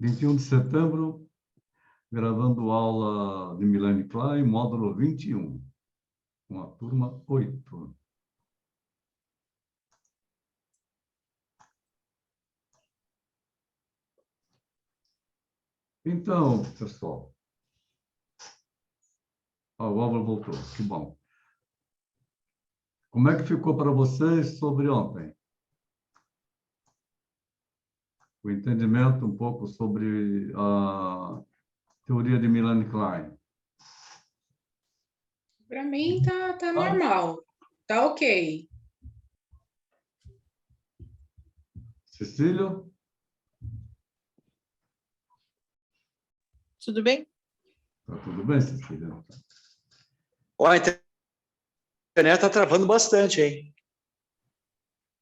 21 de setembro, gravando aula de Melanie Klein, módulo 21, com a turma 8. Então, pessoal, o Álvaro voltou, que bom. Como é que ficou para vocês sobre ontem? O entendimento um pouco sobre a teoria de Melanie Klein. Para mim tá normal, tá ok. Cecília? Tudo bem? Tá tudo bem, Cecília? Ó, a internet está travando bastante, hein?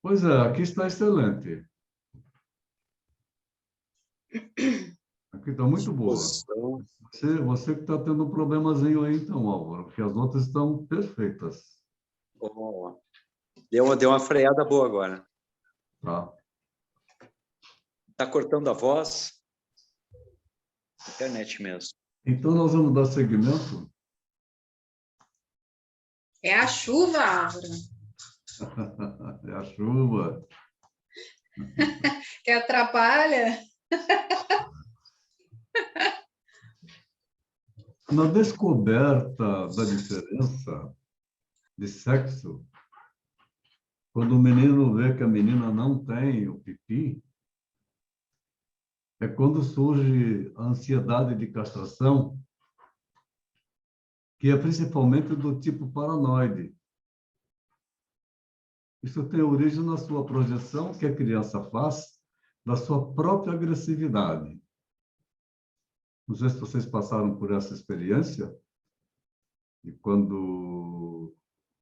Pois é, aqui está excelente. Aqui está muito boa. Você que está tendo um problemazinho aí, então, Álvaro, porque as outras estão perfeitas. Oh, deu uma freada boa agora. Tá. Está cortando a voz? Internet mesmo. Então, nós vamos dar seguimento. É a chuva, Álvaro, É a chuva. que atrapalha. Na descoberta da diferença de sexo, quando o menino vê que a menina não tem o pipi, é quando surge a ansiedade de castração, que é principalmente do tipo paranoide. Isso tem origem na sua projeção que a criança faz da sua própria agressividade. Não sei se vocês passaram por essa experiência, e quando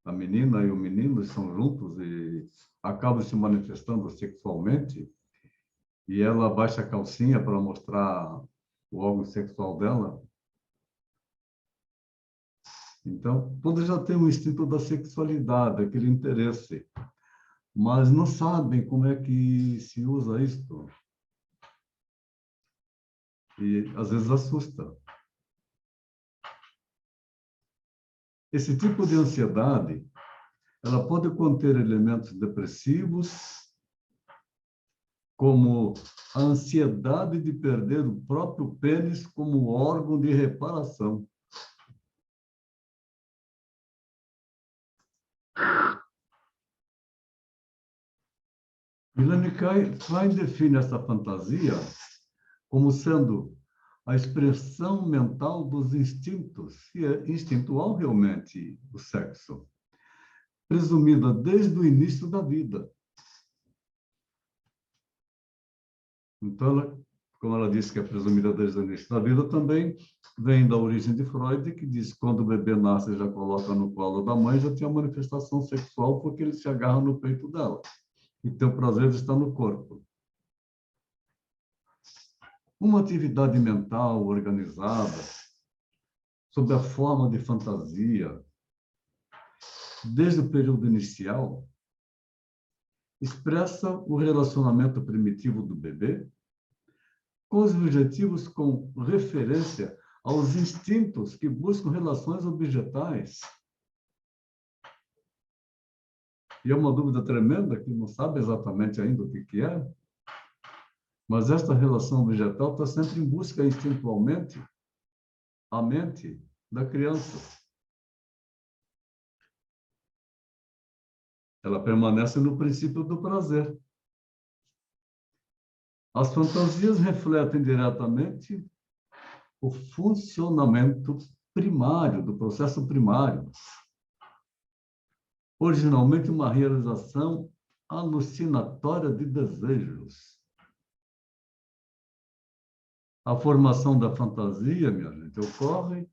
a menina e o menino estão juntos e acabam se manifestando sexualmente, e ela abaixa a calcinha para mostrar o órgão sexual dela. Então, todos já têm um instinto da sexualidade, aquele interesse, mas não sabem como é que se usa isto. E, às vezes, assusta. Esse tipo de ansiedade, ela pode conter elementos depressivos, como a ansiedade de perder o próprio pênis como órgão de reparação. Melanie Klein define essa fantasia como sendo a expressão mental dos instintos, que é instintual realmente o sexo, presumida desde o início da vida. Então, como ela disse que é presumida desde o início da vida, também vem da origem de Freud, que diz que quando o bebê nasce e já coloca no colo da mãe, já tem a manifestação sexual porque ele se agarra no peito dela. E teu prazer está no corpo. Uma atividade mental organizada, sob a forma de fantasia, desde o período inicial, expressa o relacionamento primitivo do bebê com os objetivos com referência aos instintos que buscam relações objetais. E é uma dúvida tremenda, que não sabe exatamente ainda o que é, mas esta relação objetal está sempre em busca instintualmente a mente da criança. Ela permanece no princípio do prazer. As fantasias refletem diretamente o funcionamento primário, do processo primário. Originalmente, uma realização alucinatória de desejos. A formação da fantasia, minha gente, ocorre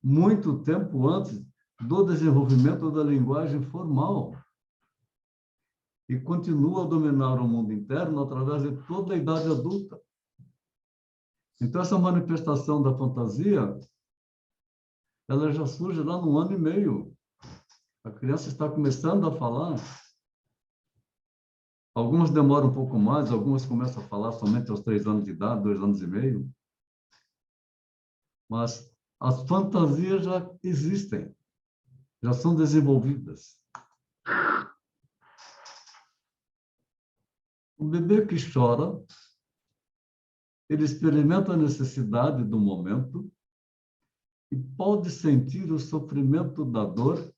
muito tempo antes do desenvolvimento da linguagem formal e continua a dominar o mundo interno através de toda a idade adulta. Então, essa manifestação da fantasia, ela já surge lá no 1 ano e meio. A criança está começando a falar. Algumas demoram um pouco mais, algumas começam a falar somente aos 3 anos de idade, 2 anos e meio. Mas as fantasias já existem, já são desenvolvidas. O bebê que chora, ele experimenta a necessidade do momento e pode sentir o sofrimento da dor,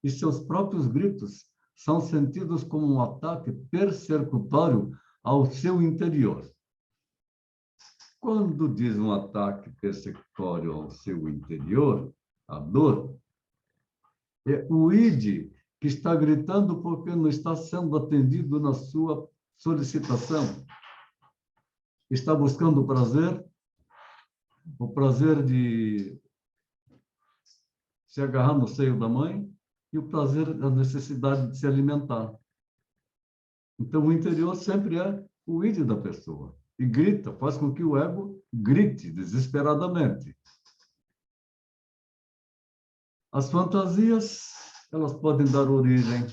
e seus próprios gritos são sentidos como um ataque persecutório ao seu interior. Quando diz um ataque persecutório ao seu interior, a dor, é o id que está gritando porque não está sendo atendido na sua solicitação. Está buscando o prazer de se agarrar no seio da mãe e o prazer, a necessidade de se alimentar. Então, o interior sempre é o id da pessoa. E grita, faz com que o ego grite desesperadamente. As fantasias, elas podem dar origem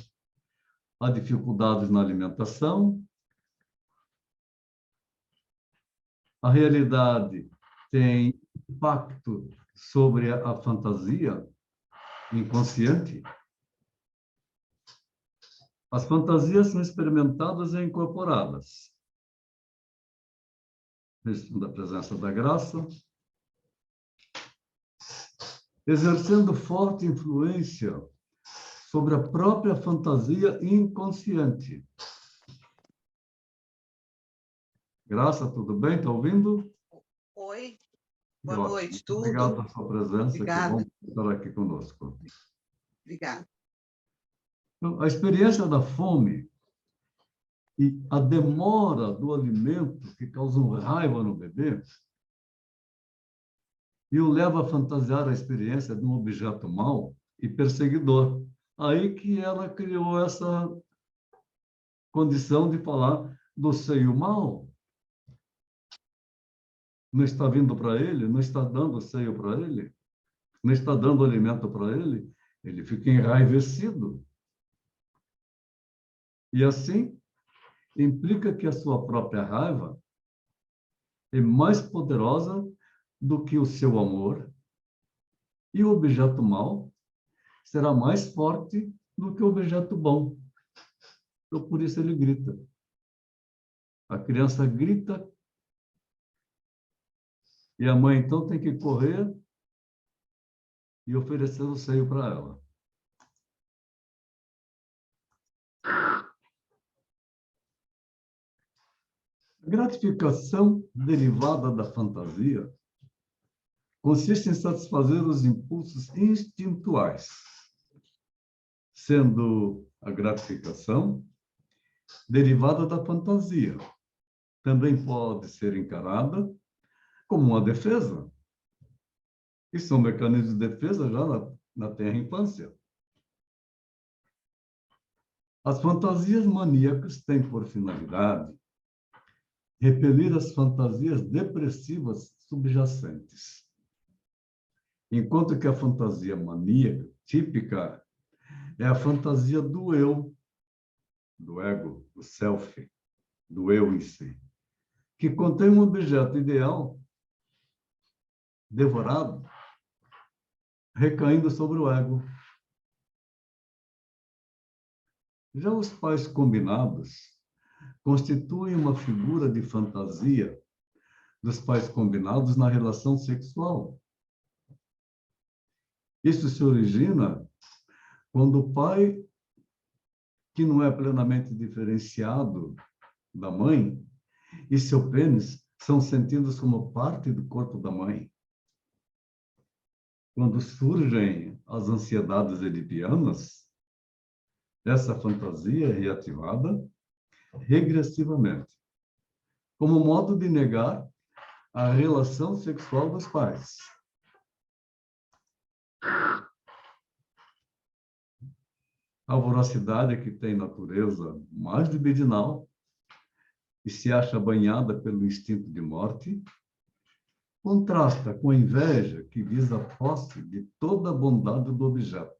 a dificuldades na alimentação. A realidade tem impacto sobre a fantasia inconsciente. As fantasias são experimentadas e incorporadas. Da presença da graça, exercendo forte influência sobre a própria fantasia inconsciente. Graça, tudo bem? Está ouvindo? Oi, boa noite, tudo? Obrigado pela sua presença, Obrigada. que bom estar aqui conosco. Obrigada. Então, a experiência da fome e a demora do alimento que causam raiva no bebê e o leva a fantasiar a experiência de um objeto mau e perseguidor. Aí que ela criou essa condição de falar do seio mau. Não está vindo para ele, não está dando seio para ele, não está dando alimento para ele, ele fica enraivecido. E assim, implica que a sua própria raiva é mais poderosa do que o seu amor, e o objeto mau será mais forte do que o objeto bom. Então, por isso ele grita. A criança grita e a mãe, então, tem que correr e oferecer o seio para ela. A gratificação derivada da fantasia consiste em satisfazer os impulsos instintuais, sendo a gratificação derivada da fantasia. Também pode ser encarada como uma defesa. Isso é um mecanismo de defesa já na tenra infância. As fantasias maníacas têm por finalidade repelir as fantasias depressivas subjacentes. Enquanto que a fantasia maníaca típica é a fantasia do eu, do ego, do self, do eu em si, que contém um objeto ideal devorado, recaindo sobre o ego. Já os pais combinados constituem uma figura de fantasia dos pais combinados na relação sexual. Isso se origina quando o pai, que não é plenamente diferenciado da mãe, e seu pênis são sentidos como parte do corpo da mãe. Quando surgem as ansiedades edipianas, essa fantasia é reativada regressivamente, como modo de negar a relação sexual dos pais. A voracidade que tem natureza mais libidinal e se acha banhada pelo instinto de morte, contrasta com a inveja que visa a posse de toda a bondade do objeto.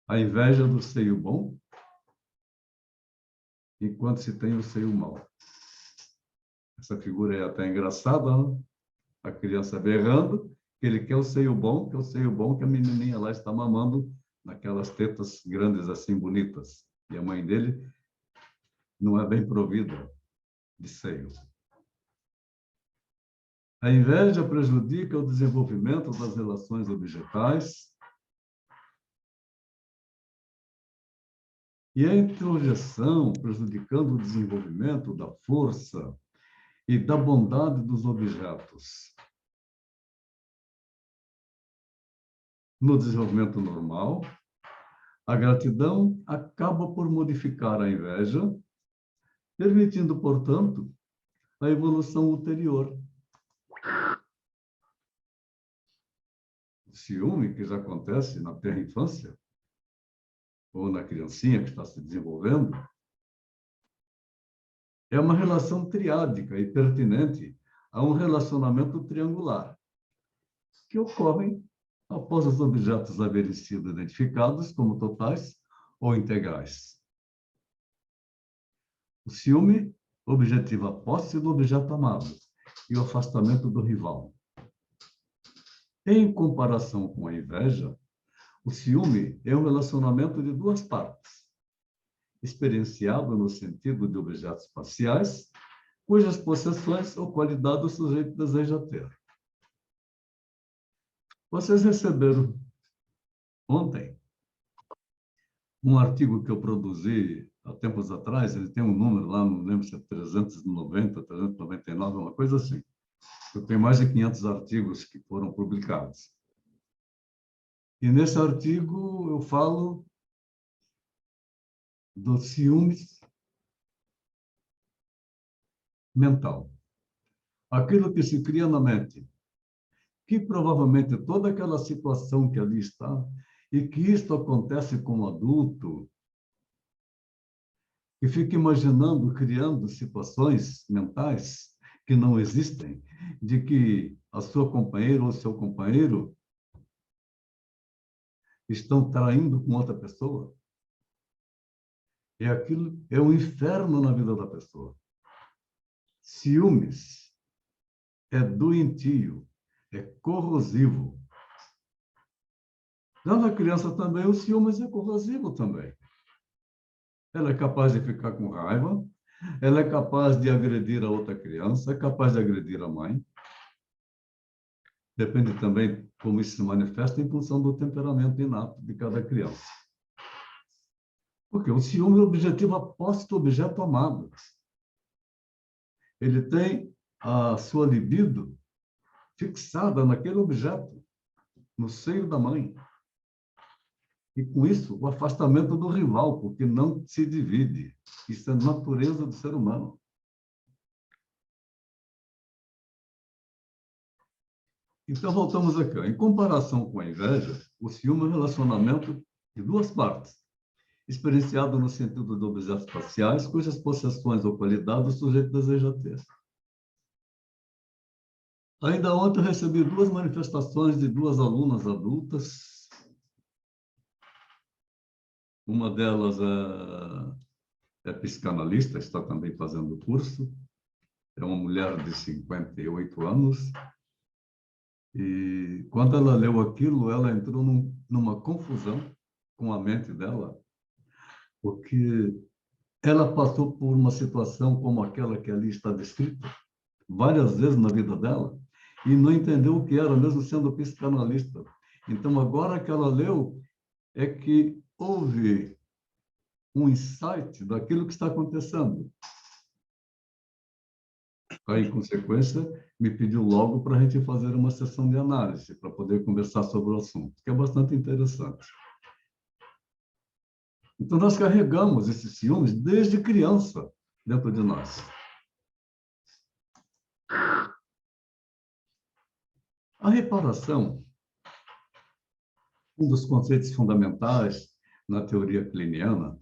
A inveja do seio bom enquanto se tem o seio mau. Essa figura é até engraçada, né? A criança berrando, que ele quer o seio bom, que é o seio bom que a menininha lá está mamando naquelas tetas grandes assim, bonitas. E a mãe dele não é bem provida de seio. A inveja prejudica o desenvolvimento das relações objetais e a introjeção, prejudicando o desenvolvimento da força e da bondade dos objetos. No desenvolvimento normal, a gratidão acaba por modificar a inveja, permitindo, portanto, a evolução ulterior. O ciúme, que já acontece na tenra infância, ou na criancinha que está se desenvolvendo, é uma relação triádica e pertinente a um relacionamento triangular, que ocorrem após os objetos haverem sido identificados como totais ou integrais. O ciúme objetiva a posse do objeto amado e o afastamento do rival. Em comparação com a inveja, o ciúme é um relacionamento de duas partes, experienciado no sentido de objetos parciais, cujas possessões ou qualidade o sujeito deseja ter. Vocês receberam ontem um artigo que eu produzi há tempos atrás, ele tem um número lá, não lembro se é 390, 399, uma coisa assim. Eu tenho mais de 500 artigos que foram publicados. E nesse artigo eu falo do ciúmes mental. Aquilo que se cria na mente, que provavelmente toda aquela situação que ali está, e que isto acontece com o adulto, e fica imaginando, criando situações mentais que não existem, de que a sua companheira ou seu companheiro estão traindo com outra pessoa. E aquilo é um inferno na vida da pessoa. Ciúmes é doentio, é corrosivo. Já na criança também, o ciúmes é corrosivo também. Ela é capaz de ficar com raiva, ela é capaz de agredir a outra criança, é capaz de agredir a mãe. Depende também como isso se manifesta em função do temperamento inato de cada criança. Porque o ciúme é o objetivo a posse do objeto amado. Ele tem a sua libido fixada naquele objeto, no seio da mãe. E, com isso, o afastamento do rival, porque não se divide. Isso é a natureza do ser humano. Então, voltamos aqui. Em comparação com a inveja, o ciúme é um relacionamento de duas partes, experienciado no sentido de objetos parciais, cujas possessões ou qualidades o sujeito deseja ter. Ainda ontem eu recebi duas manifestações de duas alunas adultas. Uma delas é psicanalista, está também fazendo o curso. É uma mulher de 58 anos. E quando ela leu aquilo, ela entrou numa confusão com a mente dela, porque ela passou por uma situação como aquela que ali está descrita, várias vezes na vida dela, e não entendeu o que era, mesmo sendo psicanalista. Então, agora que ela leu, é que houve um insight daquilo que está acontecendo. Aí, em consequência, me pediu logo para a gente fazer uma sessão de análise, para poder conversar sobre o assunto, que é bastante interessante. Então, nós carregamos esses ciúmes desde criança dentro de nós. A reparação, um dos conceitos fundamentais na teoria kleiniana,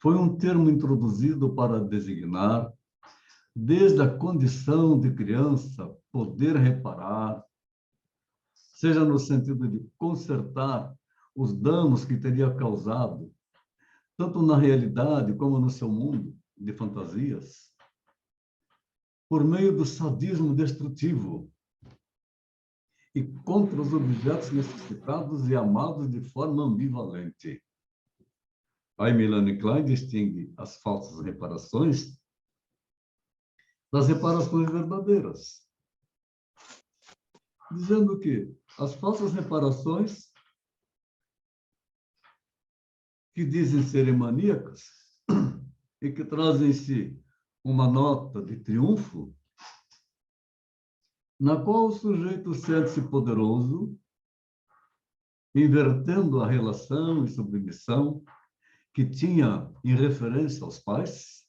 foi um termo introduzido para designar, desde a condição de criança, poder reparar, seja no sentido de consertar os danos que teria causado tanto na realidade como no seu mundo de fantasias, por meio do sadismo destrutivo e contra os objetos necessitados e amados de forma ambivalente. Aí Melanie Klein distingue as falsas reparações das reparações verdadeiras, dizendo que as falsas reparações, que dizem serem maníacas e que trazem em si uma nota de triunfo, na qual o sujeito sente-se poderoso, invertendo a relação e submissão que tinha em referência aos pais,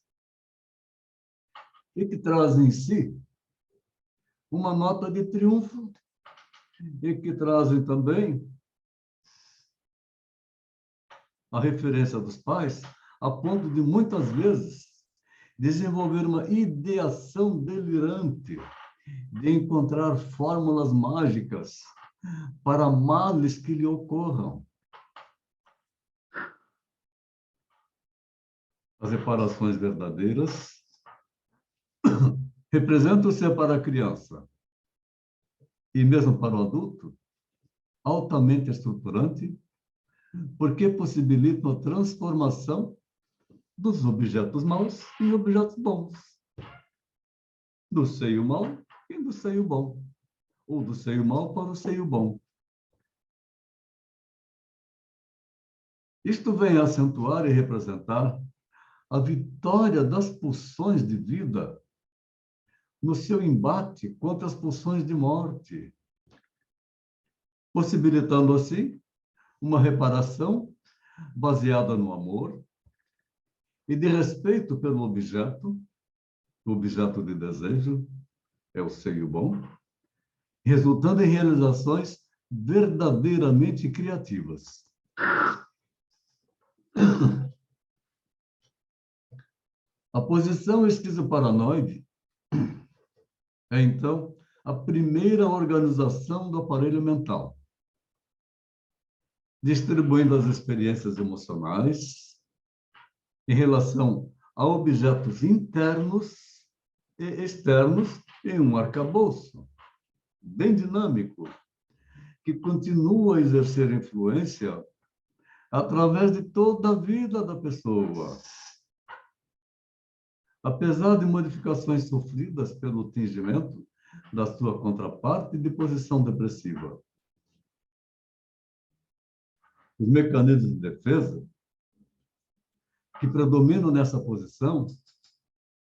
e que traz em si uma nota de triunfo, e que trazem também a referência dos pais, a ponto de, muitas vezes, desenvolver uma ideação delirante de encontrar fórmulas mágicas para males que lhe ocorram. As reparações verdadeiras representam-se para a criança e mesmo para o adulto altamente estruturante, porque possibilitam a transformação dos objetos maus em objetos bons, do seio mau e do seio bom, ou do seio mau para o seio bom. Isto vem acentuar e representar a vitória das pulsões de vida no seu embate contra as pulsões de morte, possibilitando assim uma reparação baseada no amor e de respeito pelo objeto, o objeto de desejo é o seio bom, resultando em realizações verdadeiramente criativas. A posição esquizoparanoide é, então, a primeira organização do aparelho mental, distribuindo as experiências emocionais em relação a objetos internos e externos em um arcabouço bem dinâmico, que continua a exercer influência através de toda a vida da pessoa. Apesar de modificações sofridas pelo tingimento da sua contraparte de posição depressiva. Os mecanismos de defesa que predominam nessa posição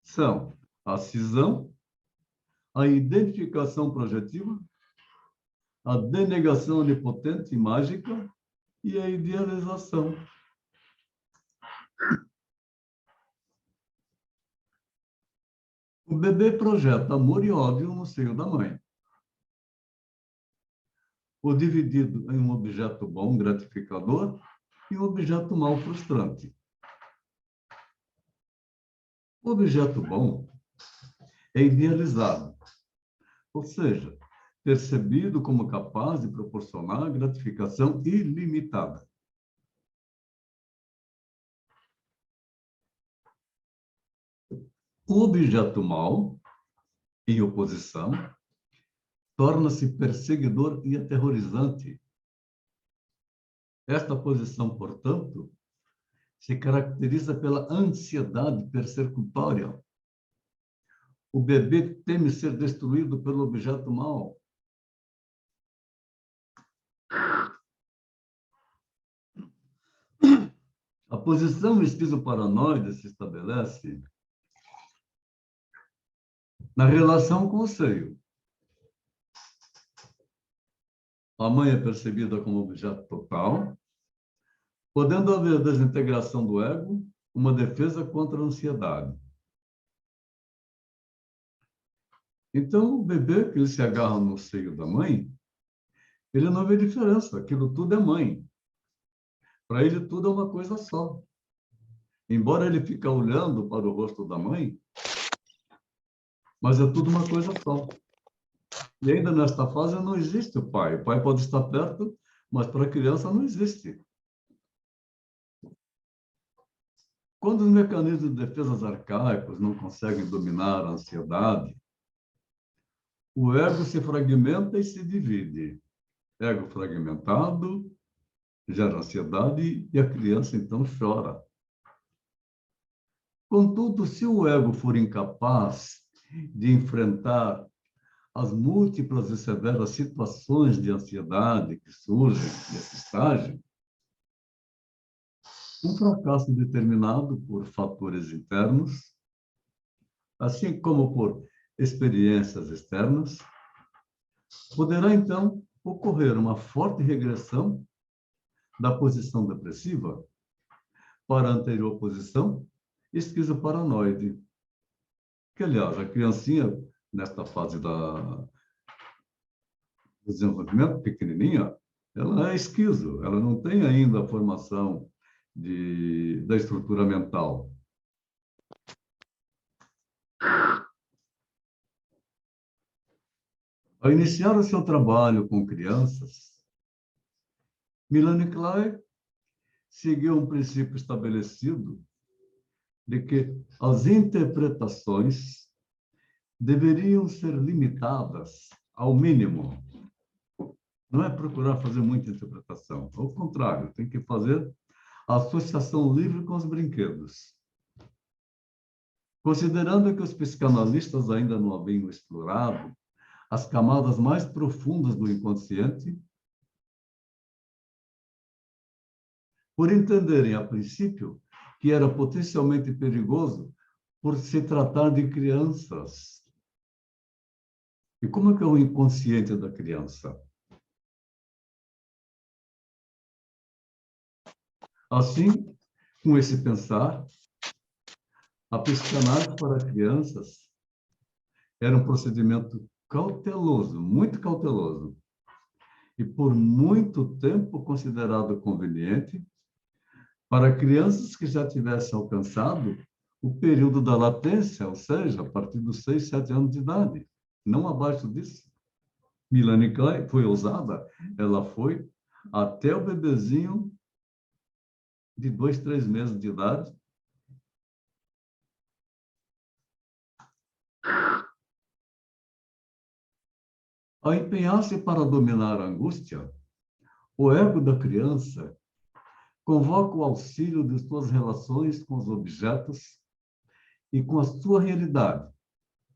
são a cisão, a identificação projetiva, a denegação onipotente e mágica e a idealização. O bebê projeta amor e ódio no seio da mãe. O dividido em um objeto bom, gratificador, e um objeto mau, frustrante. O objeto bom é idealizado, ou seja, percebido como capaz de proporcionar gratificação ilimitada. O objeto mau, em oposição, torna-se perseguidor e aterrorizante. Esta posição, portanto, se caracteriza pela ansiedade persecutória. O bebê teme ser destruído pelo objeto mau. A posição esquizoparanoide se estabelece na relação com o seio. A mãe é percebida como objeto total, podendo haver desintegração do ego, uma defesa contra a ansiedade. Então, o bebê que ele se agarra no seio da mãe, ele não vê diferença, aquilo tudo é mãe. Para ele, tudo é uma coisa só. Embora ele fique olhando para o rosto da mãe, mas é tudo uma coisa só. E ainda nesta fase não existe o pai. O pai pode estar perto, mas para a criança não existe. Quando os mecanismos de defesa arcaicos não conseguem dominar a ansiedade, o ego se fragmenta e se divide. Ego fragmentado gera ansiedade e a criança então chora. Contudo, se o ego for incapaz de enfrentar as múltiplas e severas situações de ansiedade que surgem nesse estágio, um fracasso determinado por fatores internos, assim como por experiências externas, poderá então ocorrer uma forte regressão da posição depressiva para a anterior posição esquizoparanoide. Que, aliás, a criancinha, nesta fase do desenvolvimento pequenininha, ela é esquizo, ela não tem ainda a formação da estrutura mental. Ao iniciar o seu trabalho com crianças, Melanie Klein seguiu um princípio estabelecido de que as interpretações deveriam ser limitadas ao mínimo. Não é procurar fazer muita interpretação. Ao contrário, tem que fazer a associação livre com os brinquedos. Considerando que os psicanalistas ainda não haviam explorado as camadas mais profundas do inconsciente, por entenderem, a princípio, que era potencialmente perigoso por se tratar de crianças. E como é que é o inconsciente da criança? Assim, com esse pensar, a psicanálise para crianças era um procedimento cauteloso, muito cauteloso, e por muito tempo considerado conveniente para crianças que já tivessem alcançado o período da latência, ou seja, a partir dos 6, 7 anos de idade, não abaixo disso. Melanie Klein foi ousada, ela foi até o bebezinho de 2, 3 meses de idade. Ao empenhar-se para dominar a angústia, o ego da criança convoca o auxílio de suas relações com os objetos e com a sua realidade,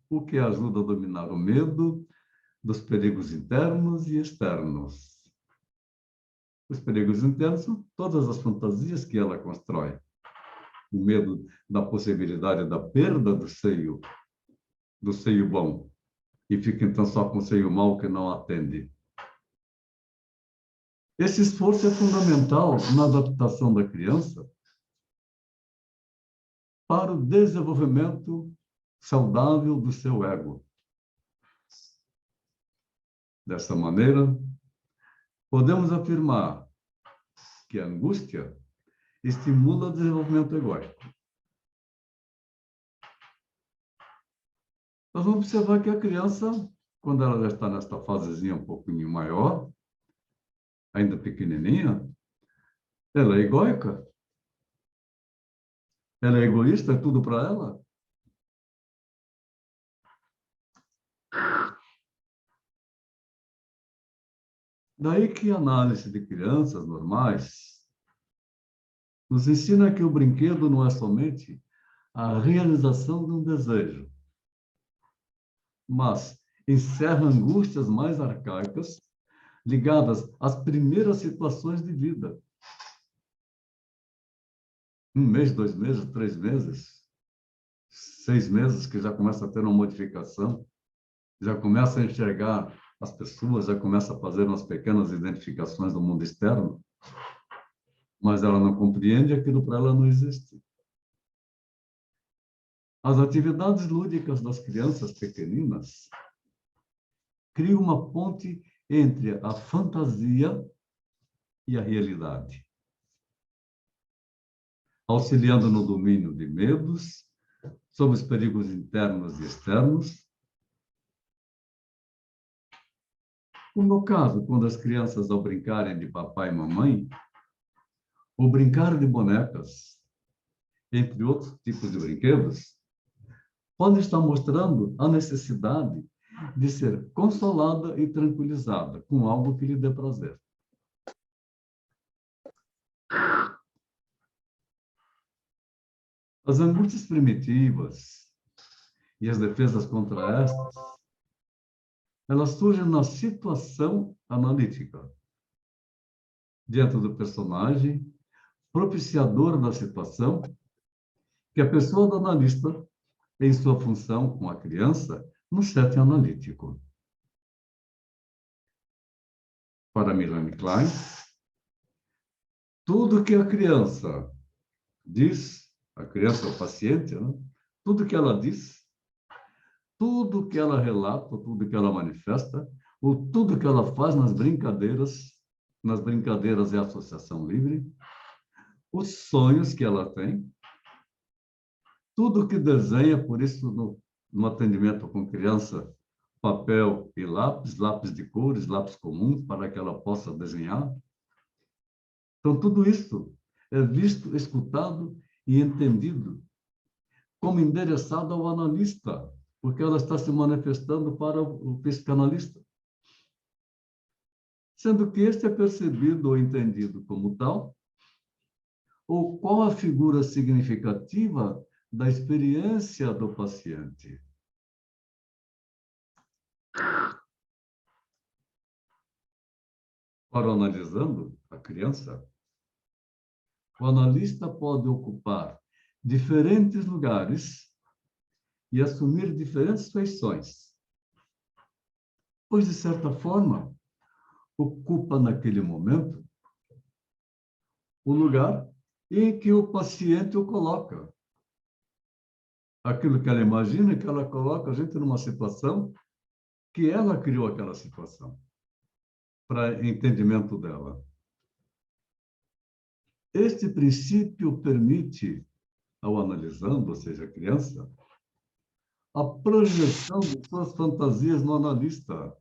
o que ajuda a dominar o medo dos perigos internos e externos. Os perigos internos são todas as fantasias que ela constrói. O medo da possibilidade da perda do seio bom, e fica então só com o seio mau que não atende. Esse esforço é fundamental na adaptação da criança para o desenvolvimento saudável do seu ego. Dessa maneira, podemos afirmar que a angústia estimula o desenvolvimento egóico. Nós vamos observar que a criança, quando ela já está nesta fasezinha um pouquinho maior, ainda pequenininha, ela é egóica. Ela é egoísta, é tudo para ela. Daí que a análise de crianças normais nos ensina que o brinquedo não é somente a realização de um desejo, mas encerra angústias mais arcaicas ligadas às primeiras situações de vida. 1 mês, 2 meses, 3 meses, 6 meses, que já começa a ter uma modificação, já começa a enxergar as pessoas, já começa a fazer umas pequenas identificações do mundo externo, mas ela não compreende, aquilo para ela não existe. As atividades lúdicas das crianças pequeninas criam uma ponte entre a fantasia e a realidade, auxiliando no domínio de medos, sobre os perigos internos e externos. No caso, quando as crianças, ao brincarem de papai e mamãe, ou brincar de bonecas, entre outros tipos de brinquedos, pode estar mostrando a necessidade de ser consolada e tranquilizada com algo que lhe dê prazer. As angústias primitivas e as defesas contra estas, elas surgem na situação analítica, diante do personagem, propiciador da situação, que a pessoa do analista, em sua função com a criança, no setting analítico. Para Melanie Klein, tudo que a criança diz, a criança é o paciente, né? Tudo que ela diz, tudo que ela relata, tudo que ela manifesta, ou tudo que ela faz nas brincadeiras é associação livre, os sonhos que ela tem, tudo que desenha, por isso no atendimento com criança, papel e lápis, lápis de cores, lápis comum, para que ela possa desenhar. Então, tudo isso é visto, escutado e entendido como endereçado ao analista, porque ela está se manifestando para o psicanalista. Sendo que este é percebido ou entendido como tal, ou qual a figura significativa da experiência do paciente. Para analisando a criança, o analista pode ocupar diferentes lugares e assumir diferentes feições, pois, de certa forma, ocupa naquele momento o lugar em que o paciente o coloca. Aquilo que ela imagina, que ela coloca a gente numa situação que ela criou aquela situação, para entendimento dela. Este princípio permite, ao analisando, ou seja, a criança, a projeção de suas fantasias no analista.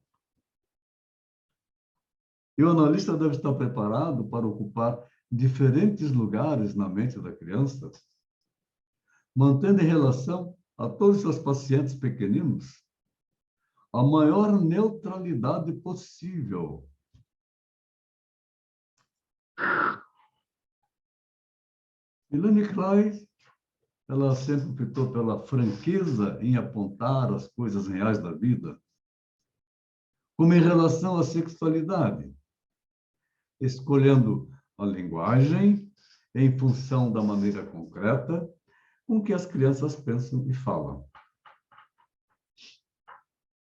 E o analista deve estar preparado para ocupar diferentes lugares na mente da criança, mantendo em relação a todos os seus pacientes pequeninos a maior neutralidade possível. Melanie Klein, ela sempre optou pela franqueza em apontar as coisas reais da vida, como em relação à sexualidade, escolhendo a linguagem em função da maneira concreta com que as crianças pensam e falam.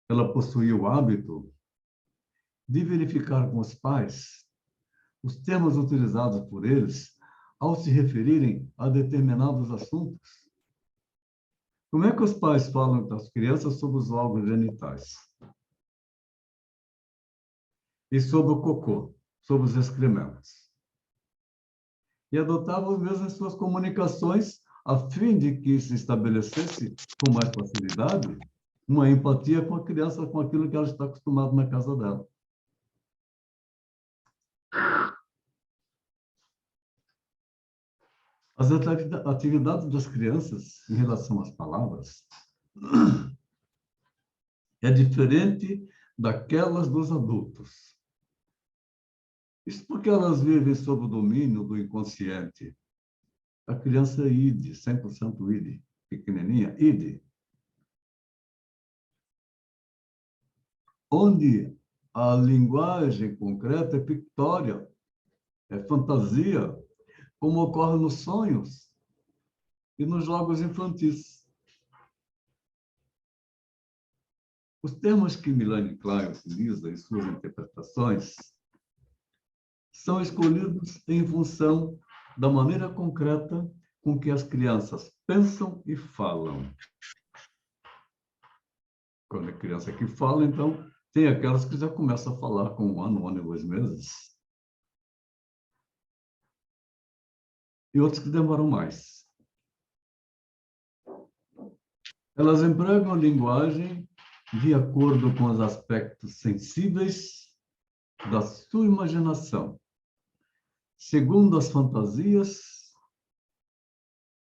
Ela possuía o hábito de verificar com os pais os termos utilizados por eles ao se referirem a determinados assuntos. Como é que os pais falam das crianças sobre os órgãos genitais? E sobre o cocô, sobre os excrementos. E adotavam mesmo em suas comunicações a fim de que se estabelecesse com mais facilidade uma empatia com a criança, com aquilo que ela está acostumada na casa dela. As atividades das crianças em relação às palavras é diferente daquelas dos adultos. Isso porque elas vivem sob o domínio do inconsciente. A criança é id, 100% id, pequenininha, id. Onde a linguagem concreta é pictória, é fantasia, como ocorre nos sonhos e nos jogos infantis. Os termos que Melanie Klein utiliza em suas interpretações são escolhidos em função da maneira concreta com que as crianças pensam e falam. Quando é criança que fala, então, tem aquelas que já começam a falar com 1 ano e 2 meses. E outros que demoram mais. Elas empregam a linguagem de acordo com os aspectos sensíveis da sua imaginação, segundo as fantasias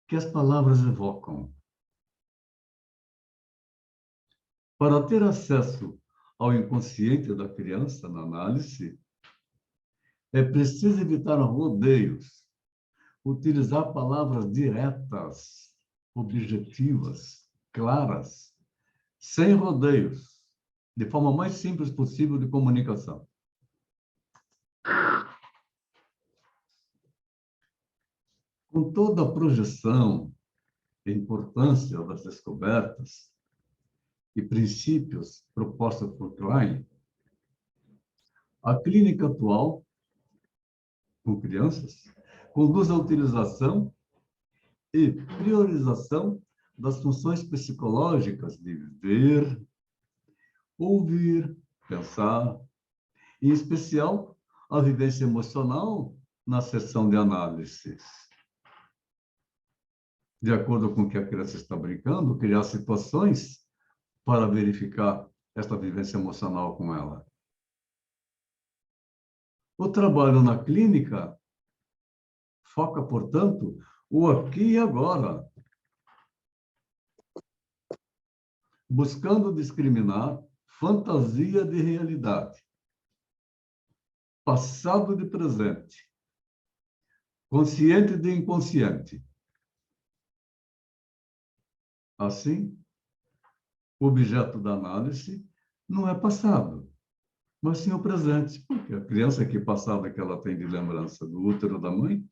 que as palavras evocam. Para ter acesso ao inconsciente da criança na análise, é preciso evitar rodeios, utilizar palavras diretas, objetivas, claras, sem rodeios, de forma mais simples possível de comunicação. Com toda a projeção e importância das descobertas e princípios propostos por Klein, a clínica atual, com crianças, conduz à utilização e priorização das funções psicológicas de ver, ouvir, pensar, em especial a vivência emocional na sessão de análise. De acordo com o que a criança está brincando, criar situações para verificar esta vivência emocional com ela. O trabalho na clínica foca, portanto, o aqui e agora, buscando discriminar fantasia de realidade, passado de presente, consciente de inconsciente. Assim, o objeto da análise não é passado, mas sim o presente, porque a criança que passada que ela tem de lembrança do útero da mãe,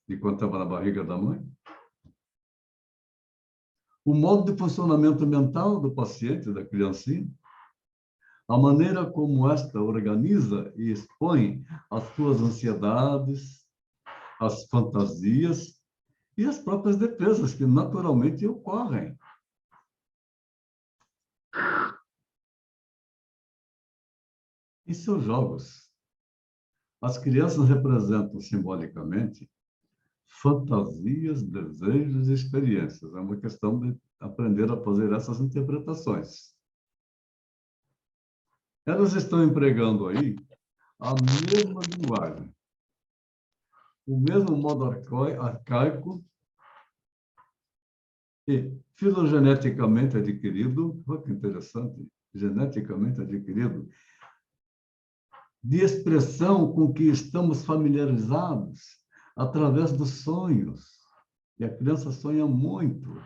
de quando estava na barriga da mãe, o modo de funcionamento mental do paciente, da criancinha, a maneira como esta organiza e expõe as suas ansiedades, as fantasias e as próprias defesas que naturalmente ocorrem. Em seus jogos, as crianças representam simbolicamente fantasias, desejos e experiências. É uma questão de aprender a fazer essas interpretações. Elas estão empregando aí a mesma linguagem, o mesmo modo arcaico e filogeneticamente adquirido, olha que interessante, geneticamente adquirido, de expressão com que estamos familiarizados através dos sonhos. E a criança sonha muito.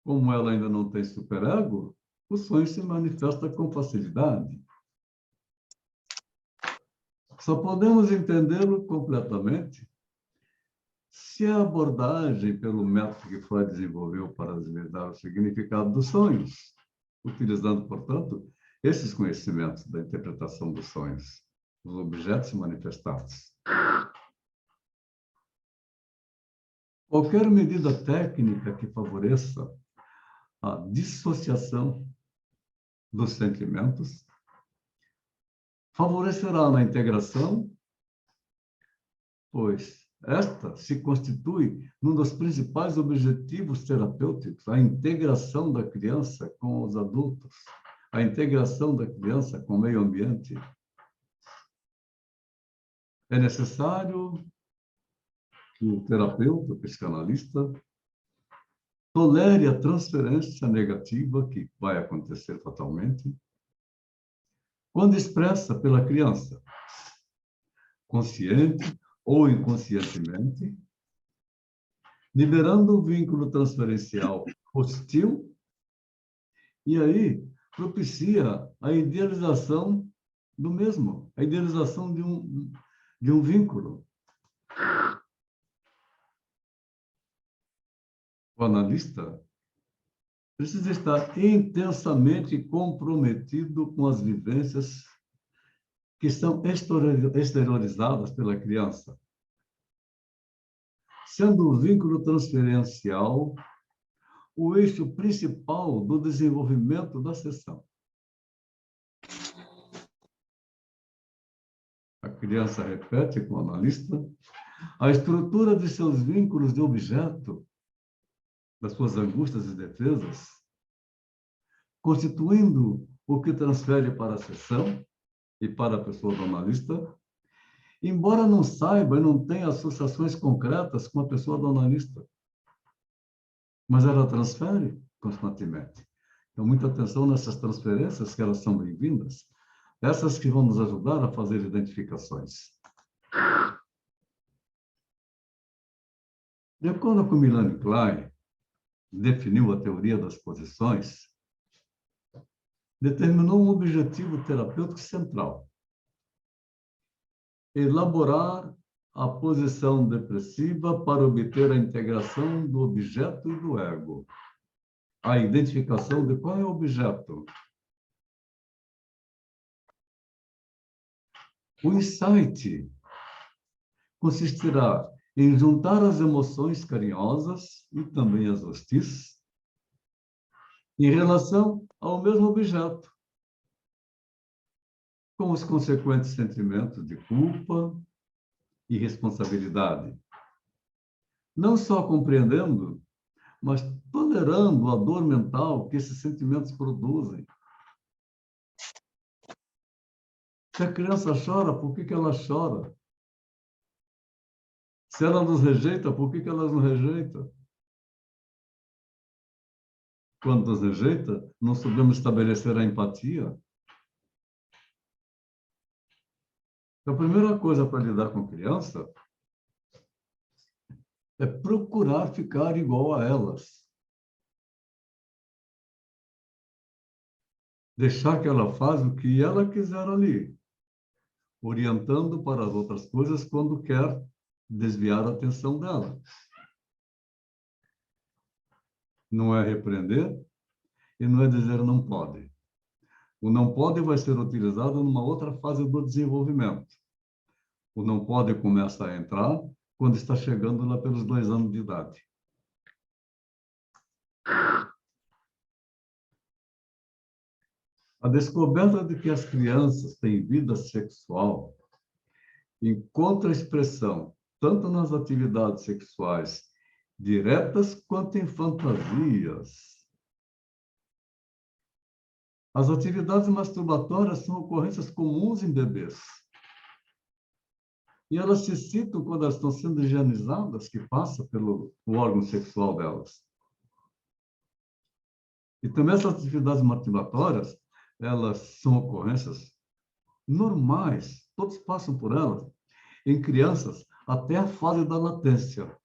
Como ela ainda não tem superego, o sonho se manifesta com facilidade. Só podemos entendê-lo completamente se a abordagem pelo método que Freud desenvolveu para desvendar o significado dos sonhos, utilizando, portanto, esses conhecimentos da interpretação dos sonhos, os objetos manifestados. Qualquer medida técnica que favoreça a dissociação dos sentimentos favorecerá na integração, pois esta se constitui num dos principais objetivos terapêuticos, a integração da criança com os adultos, a integração da criança com o meio ambiente. É necessário que o terapeuta, o psicanalista, tolere a transferência negativa que vai acontecer fatalmente quando expressa pela criança, consciente ou inconscientemente, liberando o vínculo transferencial hostil e aí propicia a idealização do mesmo, a idealização de um vínculo. O analista precisa estar intensamente comprometido com as vivências que são exteriorizadas pela criança, sendo o vínculo transferencial o eixo principal do desenvolvimento da sessão. A criança repete com o analista a estrutura de seus vínculos de objeto, das suas angústias e defesas, constituindo o que transfere para a sessão e para a pessoa do analista, embora não saiba e não tenha associações concretas com a pessoa do analista. Mas ela transfere constantemente. Então, muita atenção nessas transferências, que elas são bem-vindas. Essas que vão nos ajudar a fazer identificações. De acordo com Melanie Klein, definiu a teoria das posições, determinou um objetivo terapêutico central: elaborar a posição depressiva para obter a integração do objeto e do ego. A identificação de qual é o objeto. O insight consistirá em juntar as emoções carinhosas e também as hostis em relação ao mesmo objeto, com os consequentes sentimentos de culpa e responsabilidade. Não só compreendendo, mas tolerando a dor mental que esses sentimentos produzem. Se a criança chora, por que ela chora? Se ela nos rejeita, por que ela nos rejeita? Quando nos rejeita, não sabemos estabelecer a empatia. A primeira coisa para lidar com criança é procurar ficar igual a elas. Deixar que ela faça o que ela quiser ali, orientando para as outras coisas quando quer desviar a atenção dela. Não é repreender e não é dizer não pode. O não pode vai ser utilizado numa outra fase do desenvolvimento. O não pode começa a entrar quando está chegando lá pelos 2 anos de idade. A descoberta de que as crianças têm vida sexual encontra expressão tanto nas atividades sexuais diretas quanto em fantasias. As atividades masturbatórias são ocorrências comuns em bebês. E elas se citam quando elas estão sendo higienizadas, que passa pelo órgão sexual delas. E também essas atividades masturbatórias, elas são ocorrências normais, todos passam por elas, em crianças, até a fase da latência.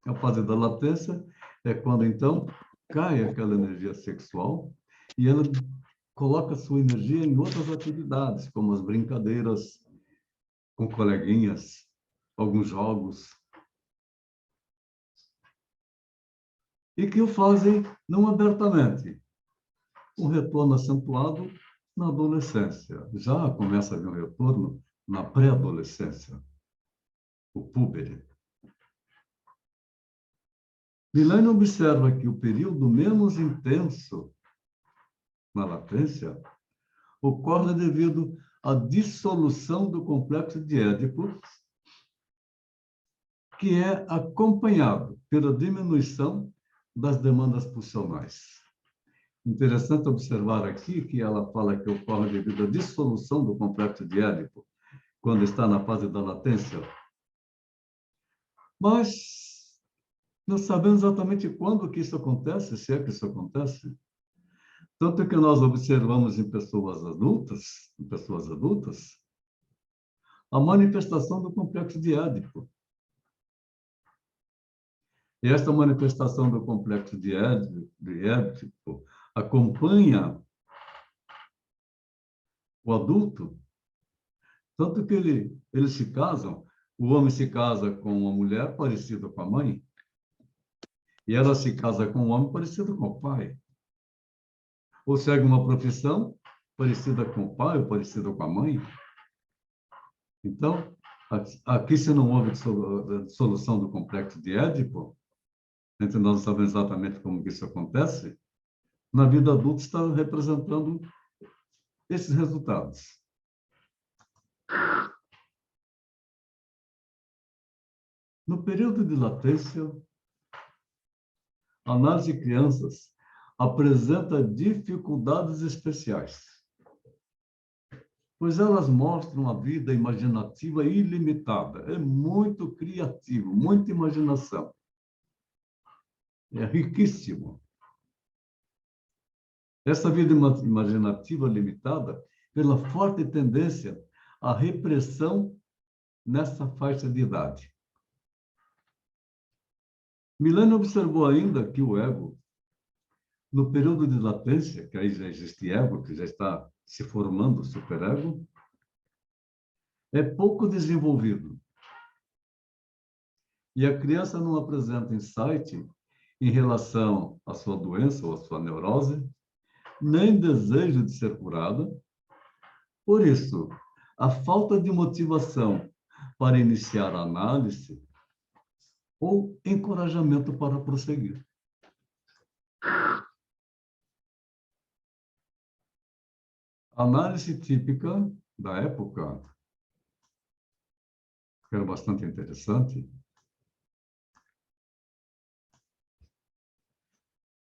A fase da latência é quando, então, cai aquela energia sexual e ela coloca sua energia em outras atividades, como as brincadeiras com coleguinhas, alguns jogos, e que o fazem não abertamente. Um retorno acentuado na adolescência. Já começa a haver um retorno na pré-adolescência, o púbere. Milane observa que o período menos intenso na latência ocorre devido à dissolução do complexo de Édipo, que é acompanhado pela diminuição das demandas pulsionais. Interessante observar aqui que ela fala que ocorre devido à dissolução do complexo de Édipo, quando está na fase da latência. Mas não sabemos exatamente quando que isso acontece, se é que isso acontece. Tanto que nós observamos em pessoas adultas, a manifestação do complexo de Édipo. E esta manifestação do complexo de Édipo acompanha o adulto, tanto que eles se casam, o homem se casa com uma mulher parecida com a mãe, e ela se casa com um homem parecido com o pai. Ou segue uma profissão parecida com o pai ou parecida com a mãe. Então, aqui se não houve solução do complexo de Édipo, então nós não sabemos exatamente como isso acontece, na vida adulta está representando esses resultados. No período de latência, a análise de crianças apresenta dificuldades especiais. pois elas mostram a vida imaginativa ilimitada. É muito criativo, muita imaginação. É riquíssimo. Essa vida imaginativa limitada pela forte tendência à repressão nessa faixa de idade. Milânio observou ainda que o ego, no período de latência, que aí já existe ego, que já está se formando o superego, é pouco desenvolvido. E a criança não apresenta insight em relação à sua doença ou à sua neurose, nem desejo de ser curada. Por isso, a falta de motivação para iniciar a análise ou encorajamento para prosseguir. A análise típica da época, que era bastante interessante,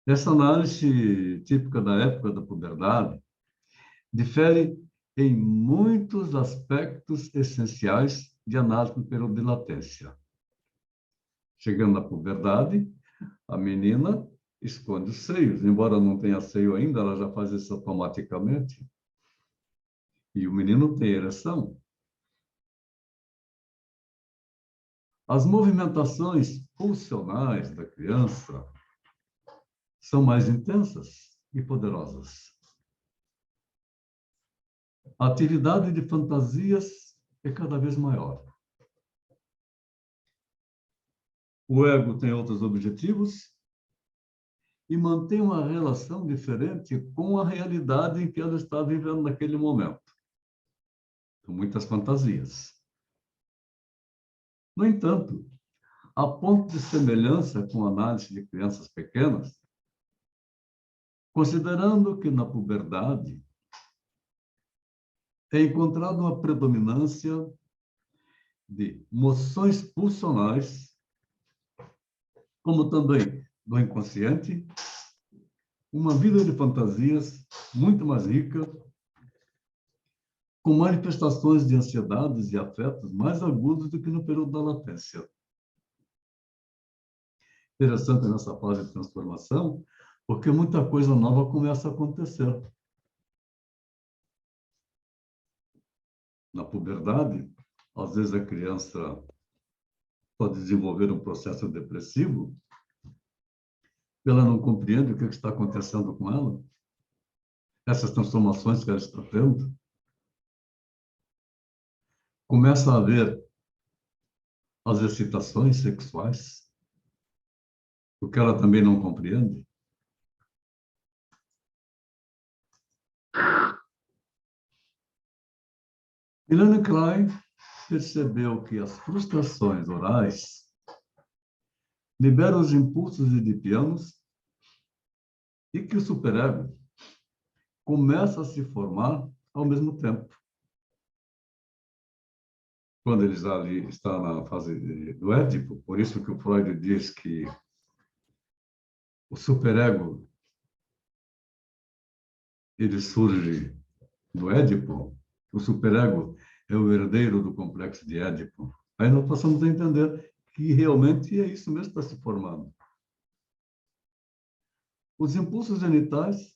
essa análise típica da época da puberdade difere em muitos aspectos essenciais de análise no período de latência. Chegando na puberdade, a menina esconde os seios. Embora não tenha seio ainda, ela já faz isso automaticamente. E o menino tem ereção. As movimentações pulsionais da criança são mais intensas e poderosas. A atividade de fantasias é cada vez maior. O ego tem outros objetivos e mantém uma relação diferente com a realidade em que ela está vivendo naquele momento. Com muitas fantasias. No entanto, há ponto de semelhança com a análise de crianças pequenas, considerando que na puberdade é encontrada uma predominância de moções pulsionais, como também do inconsciente, uma vida de fantasias muito mais rica, com manifestações de ansiedades e afetos mais agudos do que no período da latência. Interessante nessa fase de transformação, porque muita coisa nova começa a acontecer. Na puberdade, às vezes a criança pode desenvolver um processo depressivo, ela não compreende o que está acontecendo com ela, essas transformações que ela está tendo. Começa a haver as excitações sexuais, o que ela também não compreende. Melanie Klein percebeu que as frustrações orais liberam os impulsos edipianos e que o superego começa a se formar ao mesmo tempo. Quando ele já ali está na fase do Édipo, por isso que o Freud diz que o superego ele surge do Édipo, o superego é o herdeiro do complexo de Édipo. Aí nós passamos a entender que realmente é isso mesmo que está se formando. Os impulsos genitais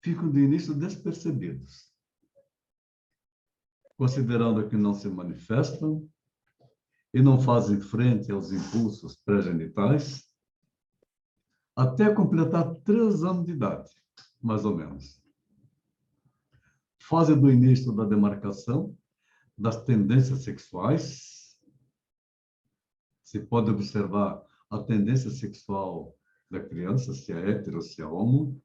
ficam de início despercebidos, considerando que não se manifestam e não fazem frente aos impulsos pré-genitais, até completar 3 anos de idade, mais ou menos. Fase do início da demarcação das tendências sexuais. Se pode observar a tendência sexual da criança, se é hétero, se é homo.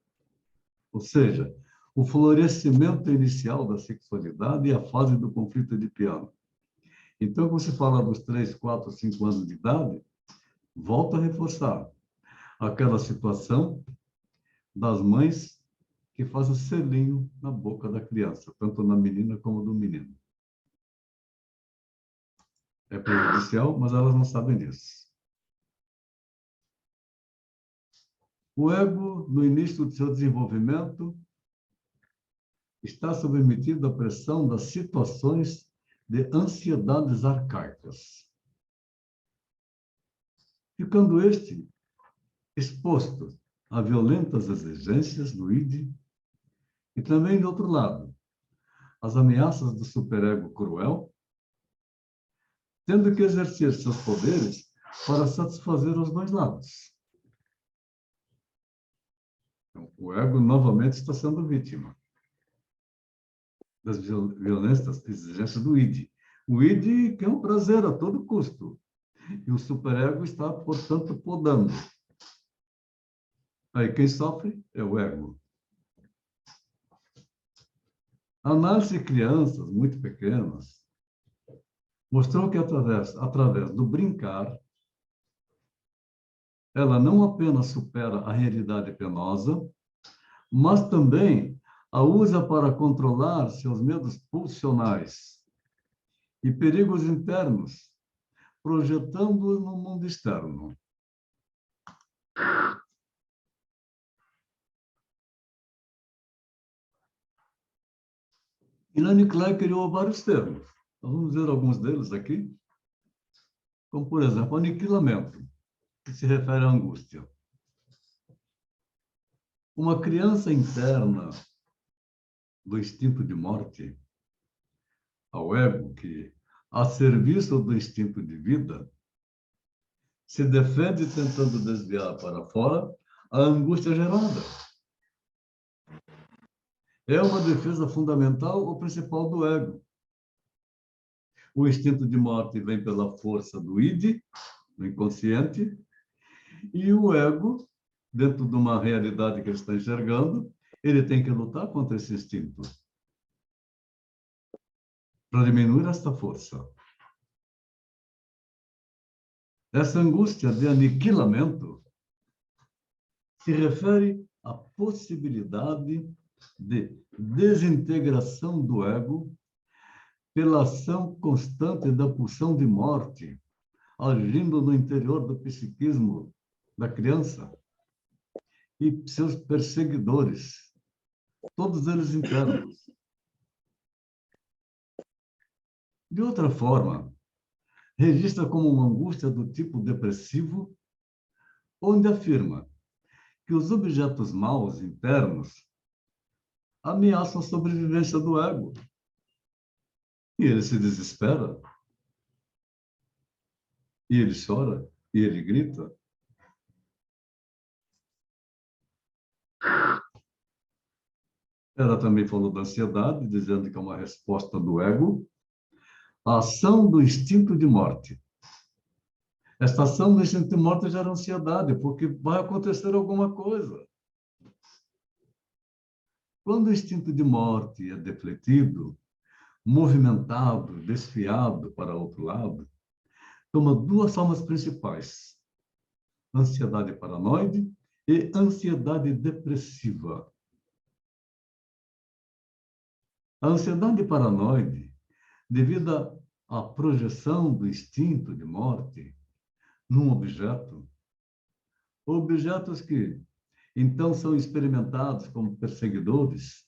Ou seja, o florescimento inicial da sexualidade e a fase do conflito edipiano. Então, quando se fala dos 3, 4, 5 anos de idade, volta a reforçar aquela situação das mães que fazem selinho na boca da criança, tanto na menina como no menino. É prejudicial, mas elas não sabem disso. O ego, no início do seu desenvolvimento, está submetido à pressão das situações de ansiedades arcaicas, ficando este exposto a violentas exigências do id e também, do outro lado, as ameaças do superego cruel, tendo que exercer seus poderes para satisfazer os dois lados. Então, o ego novamente está sendo vítima das violentas exigências do id. O id quer um prazer a todo custo. E o superego está, portanto, podando. Aí quem sofre é o ego. A análise de crianças muito pequenas mostrou que através do brincar, ela não apenas supera a realidade penosa, mas também a usa para controlar seus medos pulsionais e perigos internos, projetando-os no mundo externo. Melanie Klein criou vários termos. Nós vamos ver alguns deles aqui, como, por exemplo, aniquilamento, que se refere à angústia. Uma criança interna do instinto de morte, ao ego, que, a serviço do instinto de vida, se defende tentando desviar para fora a angústia gerada. É uma defesa fundamental ou principal do ego. O instinto de morte vem pela força do id, do inconsciente, e o ego, dentro de uma realidade que ele está enxergando, ele tem que lutar contra esse instinto para diminuir esta força. Essa angústia de aniquilamento se refere à possibilidade de desintegração do ego pela ação constante da pulsão de morte, agindo no interior do psiquismo da criança e seus perseguidores, todos eles internos. De outra forma, registra como uma angústia do tipo depressivo, onde afirma que os objetos maus internos ameaçam a sobrevivência do ego. E ele se desespera, e ele chora, e ele grita. Ela também falou da ansiedade, dizendo que é uma resposta do ego à ação do instinto de morte. Esta ação do instinto de morte gera ansiedade, porque vai acontecer alguma coisa. Quando o instinto de morte é defletido, movimentado, desfiado para outro lado, toma duas formas principais: ansiedade paranoide e ansiedade depressiva. A ansiedade paranoide, devido à projeção do instinto de morte num objeto, objetos que então são experimentados como perseguidores,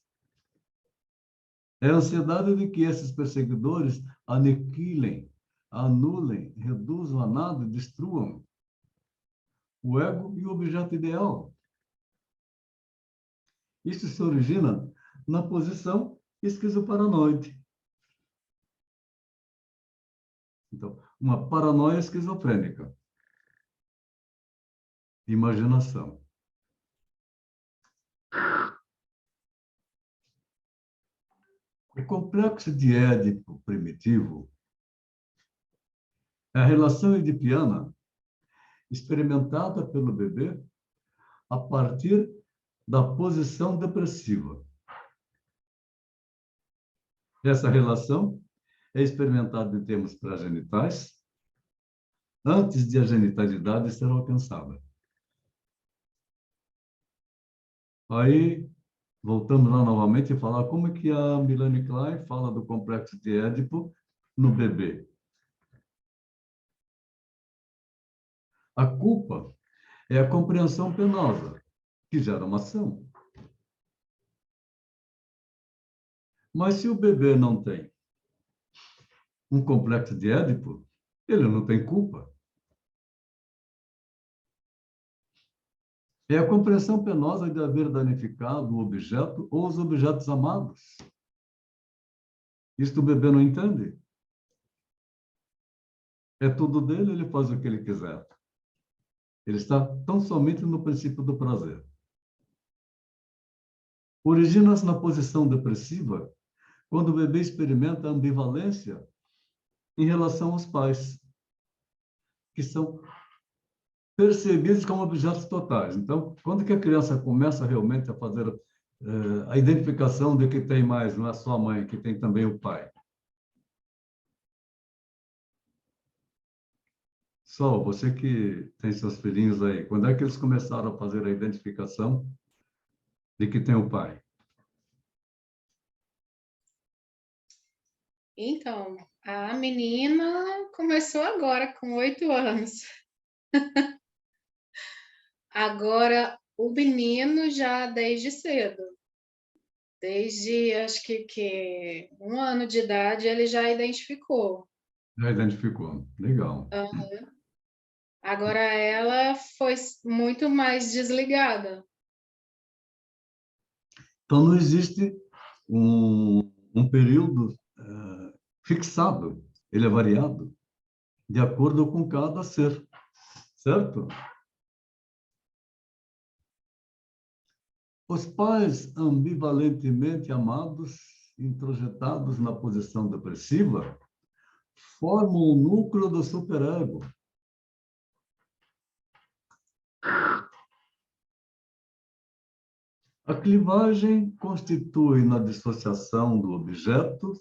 é a ansiedade de que esses perseguidores aniquilem, anulem, reduzam a nada e destruam o ego e o objeto ideal. Isso se origina na posição esquizoparanoide. Então, uma paranoia esquizofrênica. Imaginação. O complexo de Édipo primitivo é a relação edipiana experimentada pelo bebê a partir da posição depressiva. Essa relação é experimentada em termos pré-genitais, antes de a genitalidade ser alcançada. Aí, voltamos lá novamente e falar como é que a Melanie Klein fala do complexo de Édipo no bebê. A culpa é a compreensão penosa, que gera uma ação. Mas se o bebê não tem um complexo de Édipo, ele não tem culpa. É a compreensão penosa de haver danificado o objeto ou os objetos amados. Isto o bebê não entende. É tudo dele, ele faz o que ele quiser. Ele está tão somente no princípio do prazer. Origina-se na posição depressiva quando o bebê experimenta a ambivalência em relação aos pais, que são percebidos como objetos totais. Então, quando que a criança começa realmente a fazer a identificação de que tem mais, não é só a mãe, que tem também o pai? Sol, você que tem seus filhinhos aí, quando é que eles começaram a fazer a identificação de que tem o pai? Então, a menina começou agora, com 8 anos. Agora, o menino já desde cedo. Desde, acho que 1 ano de idade, ele já identificou. Já identificou. Legal. Agora, ela foi muito mais desligada. Então, não existe um período fixado. Ele é variado de acordo com cada ser. Certo? Os pais ambivalentemente amados, introjetados na posição depressiva, formam o núcleo do superego. A clivagem constitui na dissociação do objeto,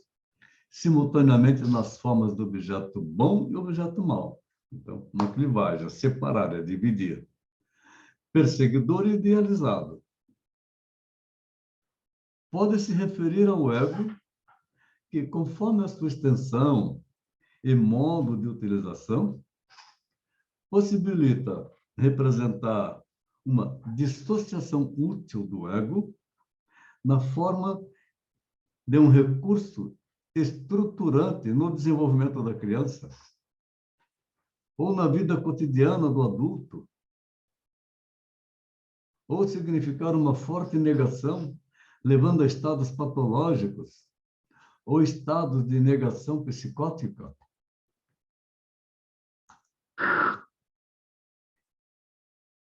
simultaneamente nas formas do objeto bom e objeto mau. Então, uma clivagem, é separar, é dividir. Perseguidor e idealizado. Pode se referir ao ego, que, conforme a sua extensão e modo de utilização, possibilita representar uma dissociação útil do ego na forma de um recurso estruturante no desenvolvimento da criança ou na vida cotidiana do adulto, ou significar uma forte negação, levando a estados patológicos ou estados de negação psicótica.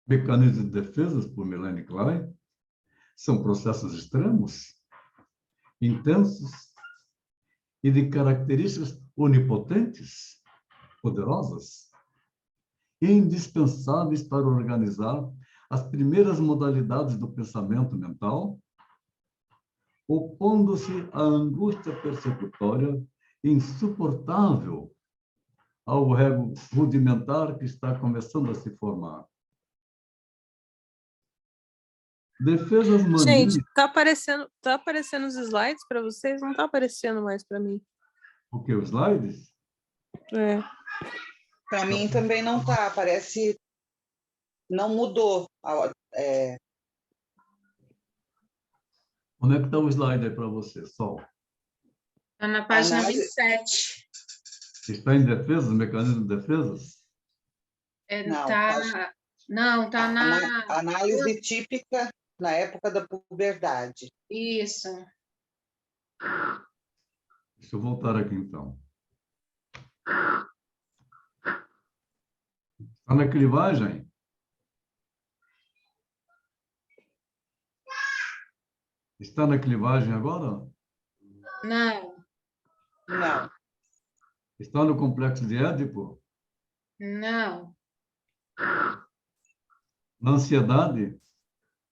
Mecanismos de defesa, por Melanie Klein, são processos extremos, intensos e de características onipotentes, poderosas, e indispensáveis para organizar as primeiras modalidades do pensamento mental, opondo-se à angústia persecutória insuportável ao ego rudimentar que está começando a se formar. Defesas maníacas. Gente, tá aparecendo os slides para vocês? Não tá aparecendo mais para mim. O que, os slides? É. Para mim também não tá, parece não mudou. Onde é que está o slide aí para você, Sol? Está na página Análise- 27. Está em defesas, mecanismo de defesas? Não, Tá na... Análise típica na época da puberdade. Isso. Deixa eu voltar aqui, então. Está na clivagem? Está na clivagem agora? Não, Não, Está no complexo de Édipo? não, Na ansiedade?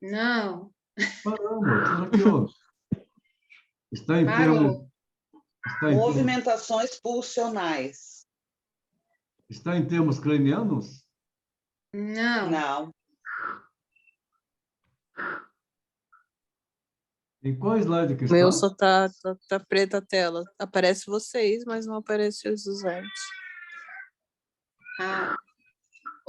não. Caramba, será que houve? Está em Parou. termos... movimentações pulsionais. Está em termos cranianos? Não. Não, Em qual slide que O está? meu só tá preta a tela. Aparece vocês, mas não aparece os slides. Ah,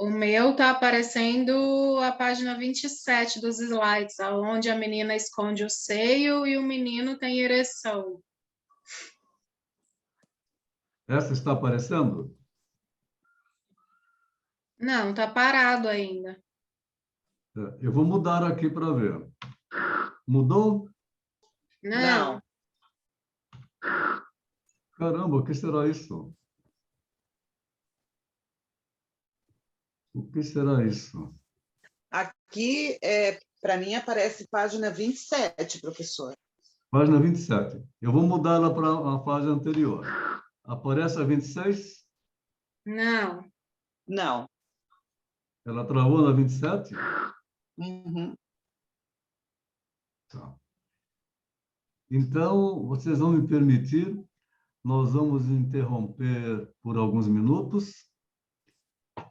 O meu tá aparecendo a página 27 dos slides, onde a menina esconde o seio e o menino tem ereção. Essa está aparecendo? Não, tá parado ainda. Eu vou mudar aqui para ver. Mudou? Não, Caramba, o que será isso? O que será isso? Aqui, para mim, aparece página 27, professor. Página 27. Eu vou mudar ela para a página anterior. Aparece a 26? não. Não. Ela travou na 27? Uhum. Tá. Então, vocês vão me permitir, nós vamos interromper por alguns minutos,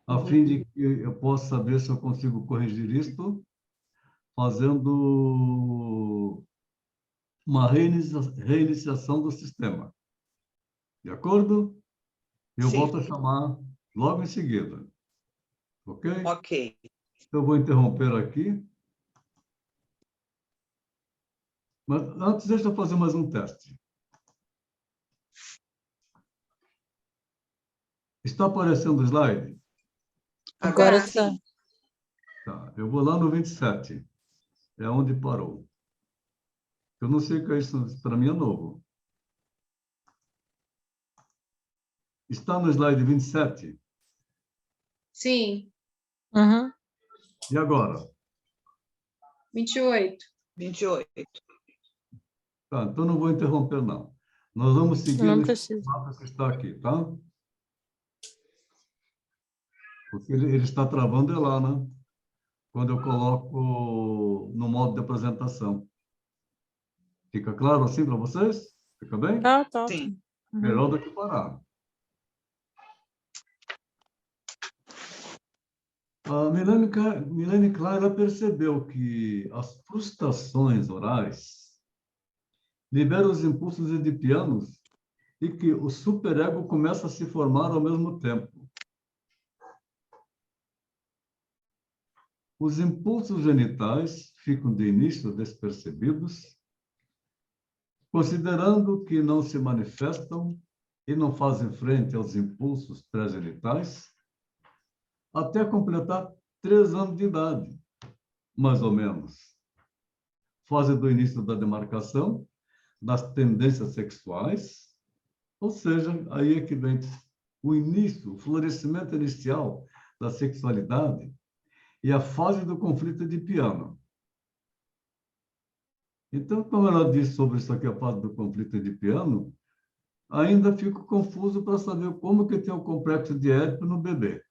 a fim de que eu possa saber se eu consigo corrigir isto, fazendo uma reiniciação do sistema. De acordo? Eu Sim. volto a chamar logo em seguida. Ok? Ok. Eu vou interromper aqui. Mas antes, deixa eu fazer mais um teste. Está aparecendo o slide? Agora Agora tá. sim. Tá. Eu vou lá no 27. É onde parou. Eu não sei o que é isso, para mim é novo. Está no slide 27. Sim, Uhum. E agora? 28. 28. Tá, então não vou interromper, não. Nós vamos seguir Não nesse precisa. mapa que está aqui, tá? Porque ele está travando lá, né? Quando eu coloco no modo de apresentação. Fica claro assim para vocês? Fica bem? Tá. Sim. Uhum. Melhor do que parar. A Milene Klein, ela percebeu que as frustrações orais liberam os impulsos edipianos e que o superego começa a se formar ao mesmo tempo. Os impulsos genitais ficam de início despercebidos, considerando que não se manifestam e não fazem frente aos impulsos pré-genitais, até completar 3 anos de idade, mais ou menos. Fase do início da demarcação das tendências sexuais, ou seja, aí é que vem o início, o florescimento inicial da sexualidade e a fase do conflito edipiano. Então, quando ela diz sobre isso aqui, a fase do conflito edipiano, ainda fico confuso para saber como que tem o complexo de Édipo no bebê.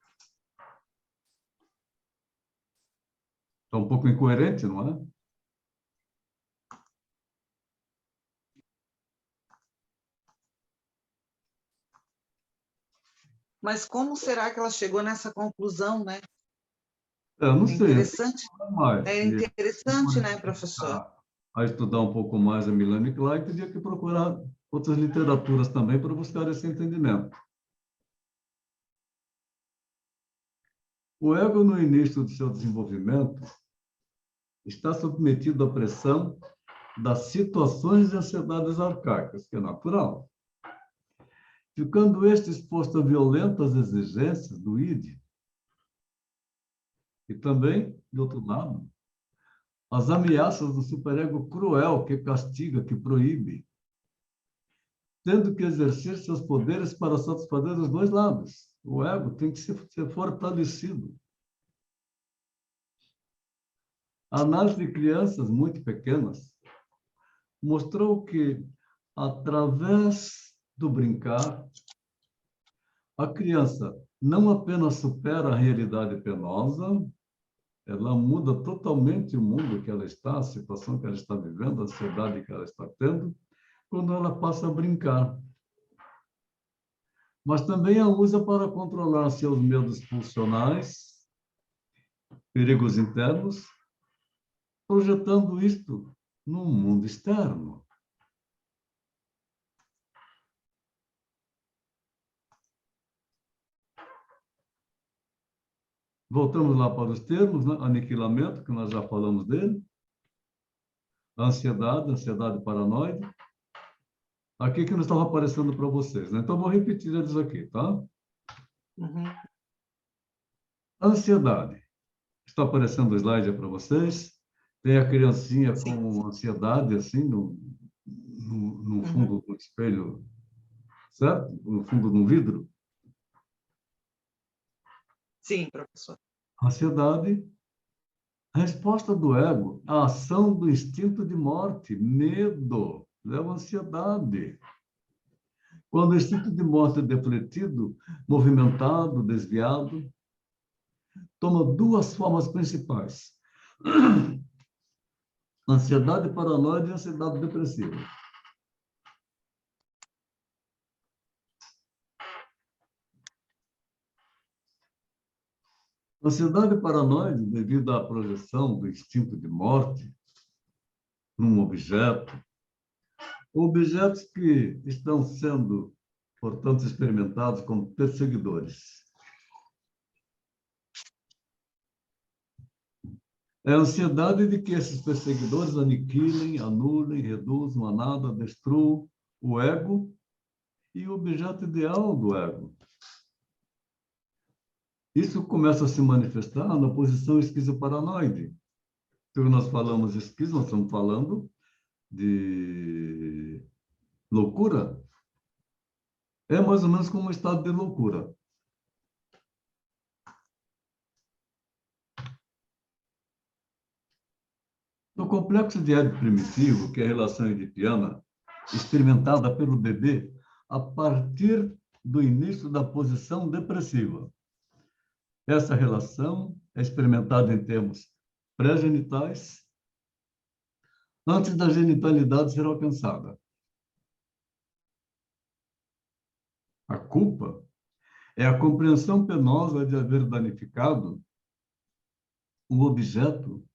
Está um pouco incoerente, não é? Mas como será que ela chegou nessa conclusão, né? Eu não É sei, eu interessante. tenho mais. É E interessante, né, professor? a estudar um pouco mais a Milane Klein, teria que procurar outras literaturas também para buscar esse entendimento. O ego, no início do seu desenvolvimento, está submetido à pressão das situações de ansiedades arcaicas, que é natural, ficando este exposto a violentas exigências do id. E também, de outro lado, as ameaças do superego cruel que castiga, que proíbe, tendo que exercer seus poderes para satisfazer os dois lados. O ego tem que ser fortalecido. A análise de crianças muito pequenas mostrou que, através do brincar, a criança não apenas supera a realidade penosa, ela muda totalmente o mundo que ela está, a situação que ela está vivendo, a ansiedade que ela está tendo, quando ela passa a brincar. Mas também a usa para controlar seus medos pulsionais, perigos internos, projetando isto no mundo externo. Voltamos lá para os termos, né? Aniquilamento, que nós já falamos dele. Ansiedade paranoide. Aqui que não estava aparecendo para vocês, né? Então, vou repetir eles aqui, tá? Uhum. Ansiedade. Está aparecendo o slide para vocês. Tem a criancinha Sim. com ansiedade, assim, no fundo do espelho, certo? No fundo de um vidro. Sim, professor. Ansiedade. A resposta do ego, a ação do instinto de morte, medo, leva à ansiedade. Quando o instinto de morte é defletido, movimentado, desviado, toma duas formas principais: ansiedade paranoide e ansiedade depressiva. Ansiedade paranoide, devido à projeção do instinto de morte num objeto, objetos que estão sendo, portanto, experimentados como perseguidores. É a ansiedade de que esses perseguidores aniquilem, anulem, reduzam a nada, destruam o ego e o objeto ideal do ego. Isso começa a se manifestar na posição esquizoparanoide. Quando nós falamos de esquizo, nós estamos falando de loucura. É mais ou menos como um estado de loucura. No complexo de Édipo primitivo, que é a relação edipiana, experimentada pelo bebê a partir do início da posição depressiva. Essa relação é experimentada em termos pré-genitais, antes da genitalidade ser alcançada. A culpa é a compreensão penosa de haver danificado o objeto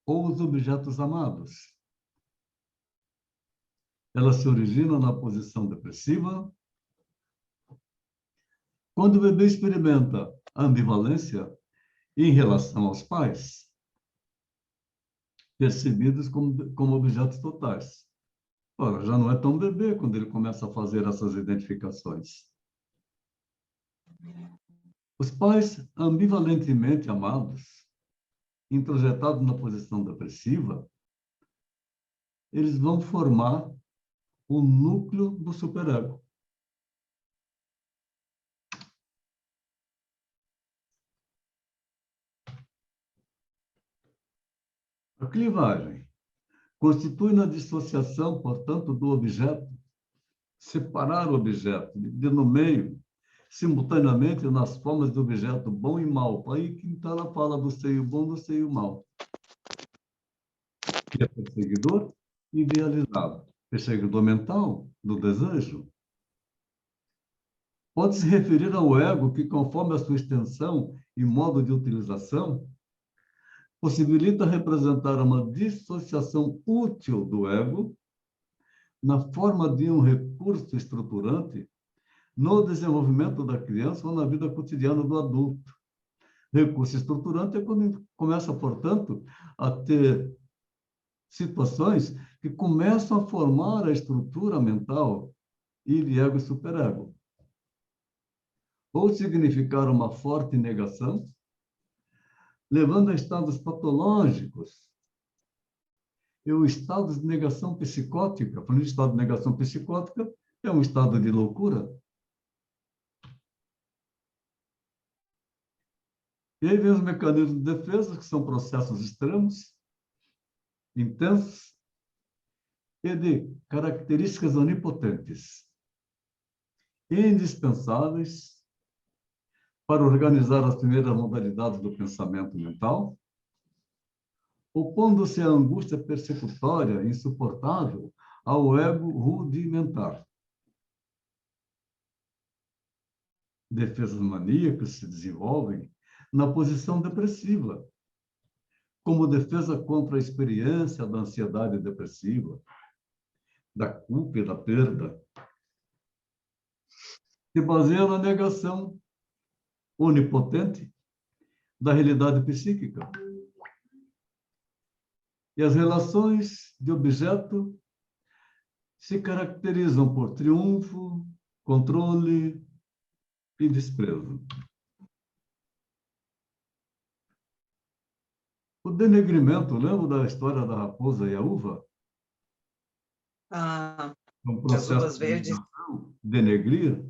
ou os objetos amados. Ela se origina na posição depressiva, quando o bebê experimenta a ambivalência em relação aos pais, percebidos como objetos totais. Ora, já não é tão bebê quando ele começa a fazer essas identificações. Os pais ambivalentemente amados, introjetados na posição depressiva, eles vão formar o núcleo do superego. A clivagem constitui na dissociação, portanto, do objeto, separar o objeto, dividir no meio, simultaneamente nas formas do objeto bom e mal. Aí que então ela fala do seio bom, do seio mal. Que é perseguidor idealizado. Perseguidor mental, do desejo. Pode se referir ao ego que, conforme a sua extensão e modo de utilização, possibilita representar uma dissociação útil do ego na forma de um recurso estruturante no desenvolvimento da criança ou na vida cotidiana do adulto. Recurso estruturante é quando começa, portanto, a ter situações que começam a formar a estrutura mental e de ego e superego. Ou significar uma forte negação, levando a estados patológicos. E o estado de negação psicótica, falando de estado de negação psicótica, é um estado de loucura. E aí vem os mecanismos de defesa, que são processos extremos, intensos, e de características onipotentes, indispensáveis para organizar as primeiras modalidades do pensamento mental, opondo-se à angústia persecutória insuportável ao ego rudimentar. Defesas maníacas se desenvolvem na posição depressiva, como defesa contra a experiência da ansiedade depressiva, da culpa e da perda. Se baseia na negação onipotente da realidade psíquica. E as relações de objeto se caracterizam por triunfo, controle e desprezo. O denegrimento, lembra da história da raposa e a uva? Ah, Um as processo uvas de verdes. denegrir.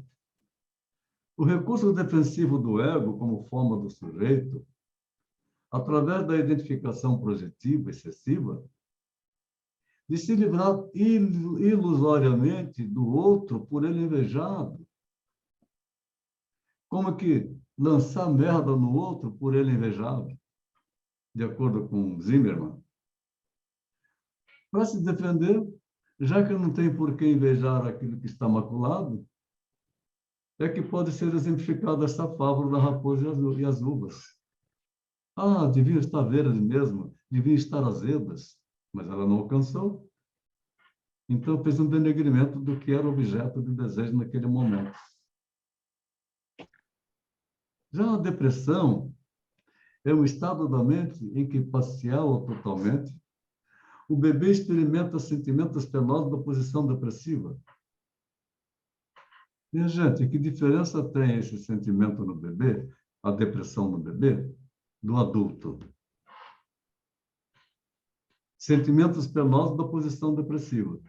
O recurso defensivo do ego como forma do sujeito, através da identificação projetiva excessiva, de se livrar ilusoriamente do outro por ele invejado. Como que lançar merda no outro por ele invejado, de acordo com Zimmermann. Para se defender, já que não tem por que invejar aquilo que está maculado, é que pode ser exemplificada essa fábula da raposa e as uvas. Ah, deviam estar verdes mesmo, deviam estar azedas, mas ela não alcançou. Então fez um denegrimento do que era objeto de desejo naquele momento. Já a depressão é um estado da mente em que, parcial ou totalmente, o bebê experimenta sentimentos penosos da posição depressiva. E, gente, que diferença tem esse sentimento no bebê, a depressão no bebê, do adulto? Sentimentos penosos da posição depressiva.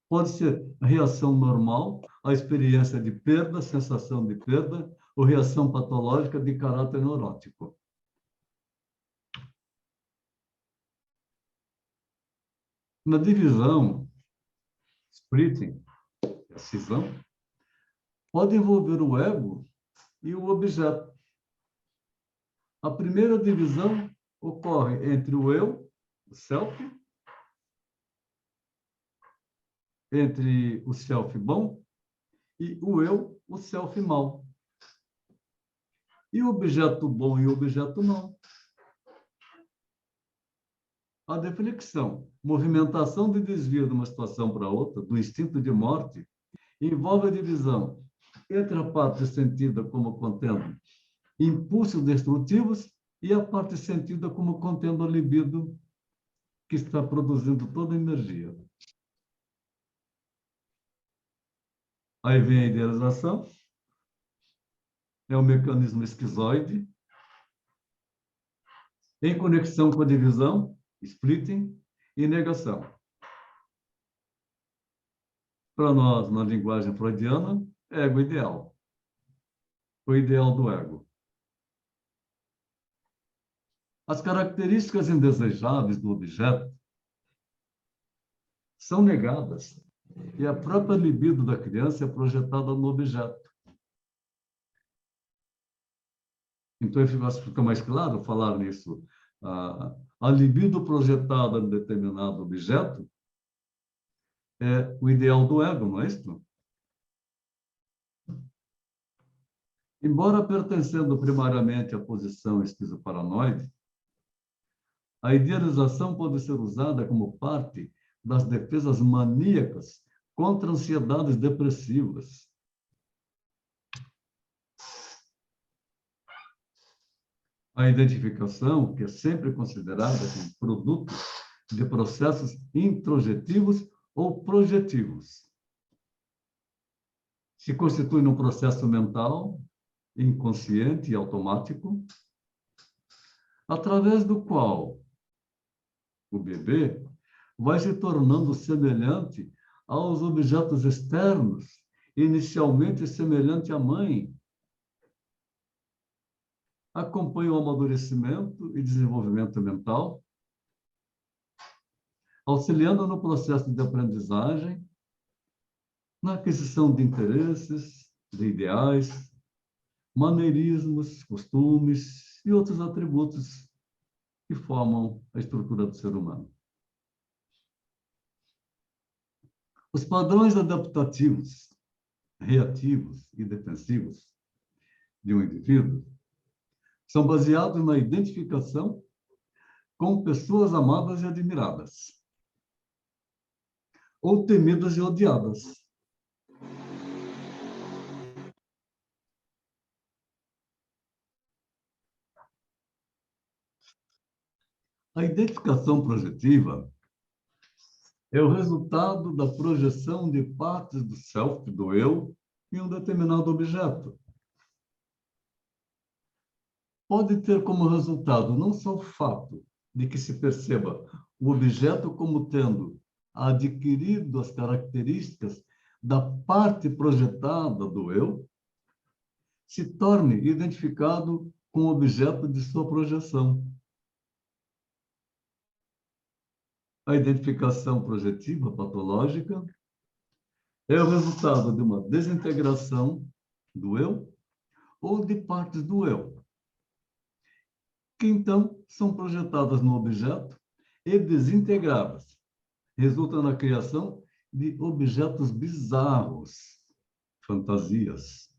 Pode ser a reação normal, a experiência de perda, sensação de perda, ou reação patológica de caráter neurótico. Na divisão, splitting, a cisão, pode envolver o ego e o objeto. A primeira divisão ocorre entre o eu, o self, entre o self bom e o eu, o self mal. E o objeto bom e o objeto mau. A deflexão, movimentação de desvio de uma situação para outra, do instinto de morte, envolve a divisão entre a parte sentida como contendo impulsos destrutivos e a parte sentida como contendo a libido que está produzindo toda a energia. Aí vem a idealização, é um mecanismo esquizoide, em conexão com a divisão, splitting, e negação. Para nós, na linguagem freudiana, ego ideal. O ideal do ego. As características indesejáveis do objeto são negadas e a própria libido da criança é projetada no objeto. Então, fica mais claro falar nisso. A libido projetada em determinado objeto é o ideal do ego, não é isso? Embora pertencendo primariamente à posição esquizoparanoide, a idealização pode ser usada como parte das defesas maníacas contra ansiedades depressivas. A identificação, que é sempre considerada como produto de processos introjetivos ou projetivos, se constitui num processo mental, inconsciente e automático, através do qual o bebê vai se tornando semelhante aos objetos externos, inicialmente semelhante à mãe. Acompanha o amadurecimento e desenvolvimento mental, auxiliando no processo de aprendizagem, na aquisição de interesses, de ideais, maneirismos, costumes e outros atributos que formam a estrutura do ser humano. Os padrões adaptativos, reativos e defensivos de um indivíduo são baseados na identificação com pessoas amadas e admiradas, ou temidas e odiadas. A identificação projetiva é o resultado da projeção de partes do self, do eu, em um determinado objeto. Pode ter como resultado não só o fato de que se perceba o objeto como tendo adquirido as características da parte projetada do eu, se torne identificado com o objeto de sua projeção. A identificação projetiva patológica é o resultado de uma desintegração do eu ou de partes do eu, que então são projetadas no objeto e desintegradas. Resulta na criação de objetos bizarros, fantasias.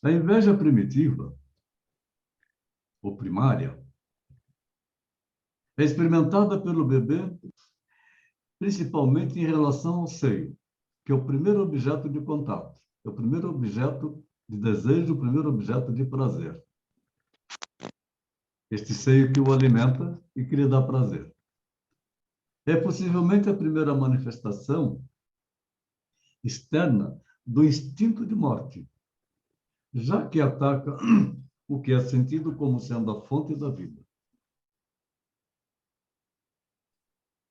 A inveja primitiva, ou primária, é experimentada pelo bebê principalmente em relação ao seio, que é o primeiro objeto de contato, é o primeiro objeto de desejo, o primeiro objeto de prazer. Este seio que o alimenta e que lhe dá prazer. É possivelmente a primeira manifestação externa do instinto de morte, já que ataca o que é sentido como sendo a fonte da vida.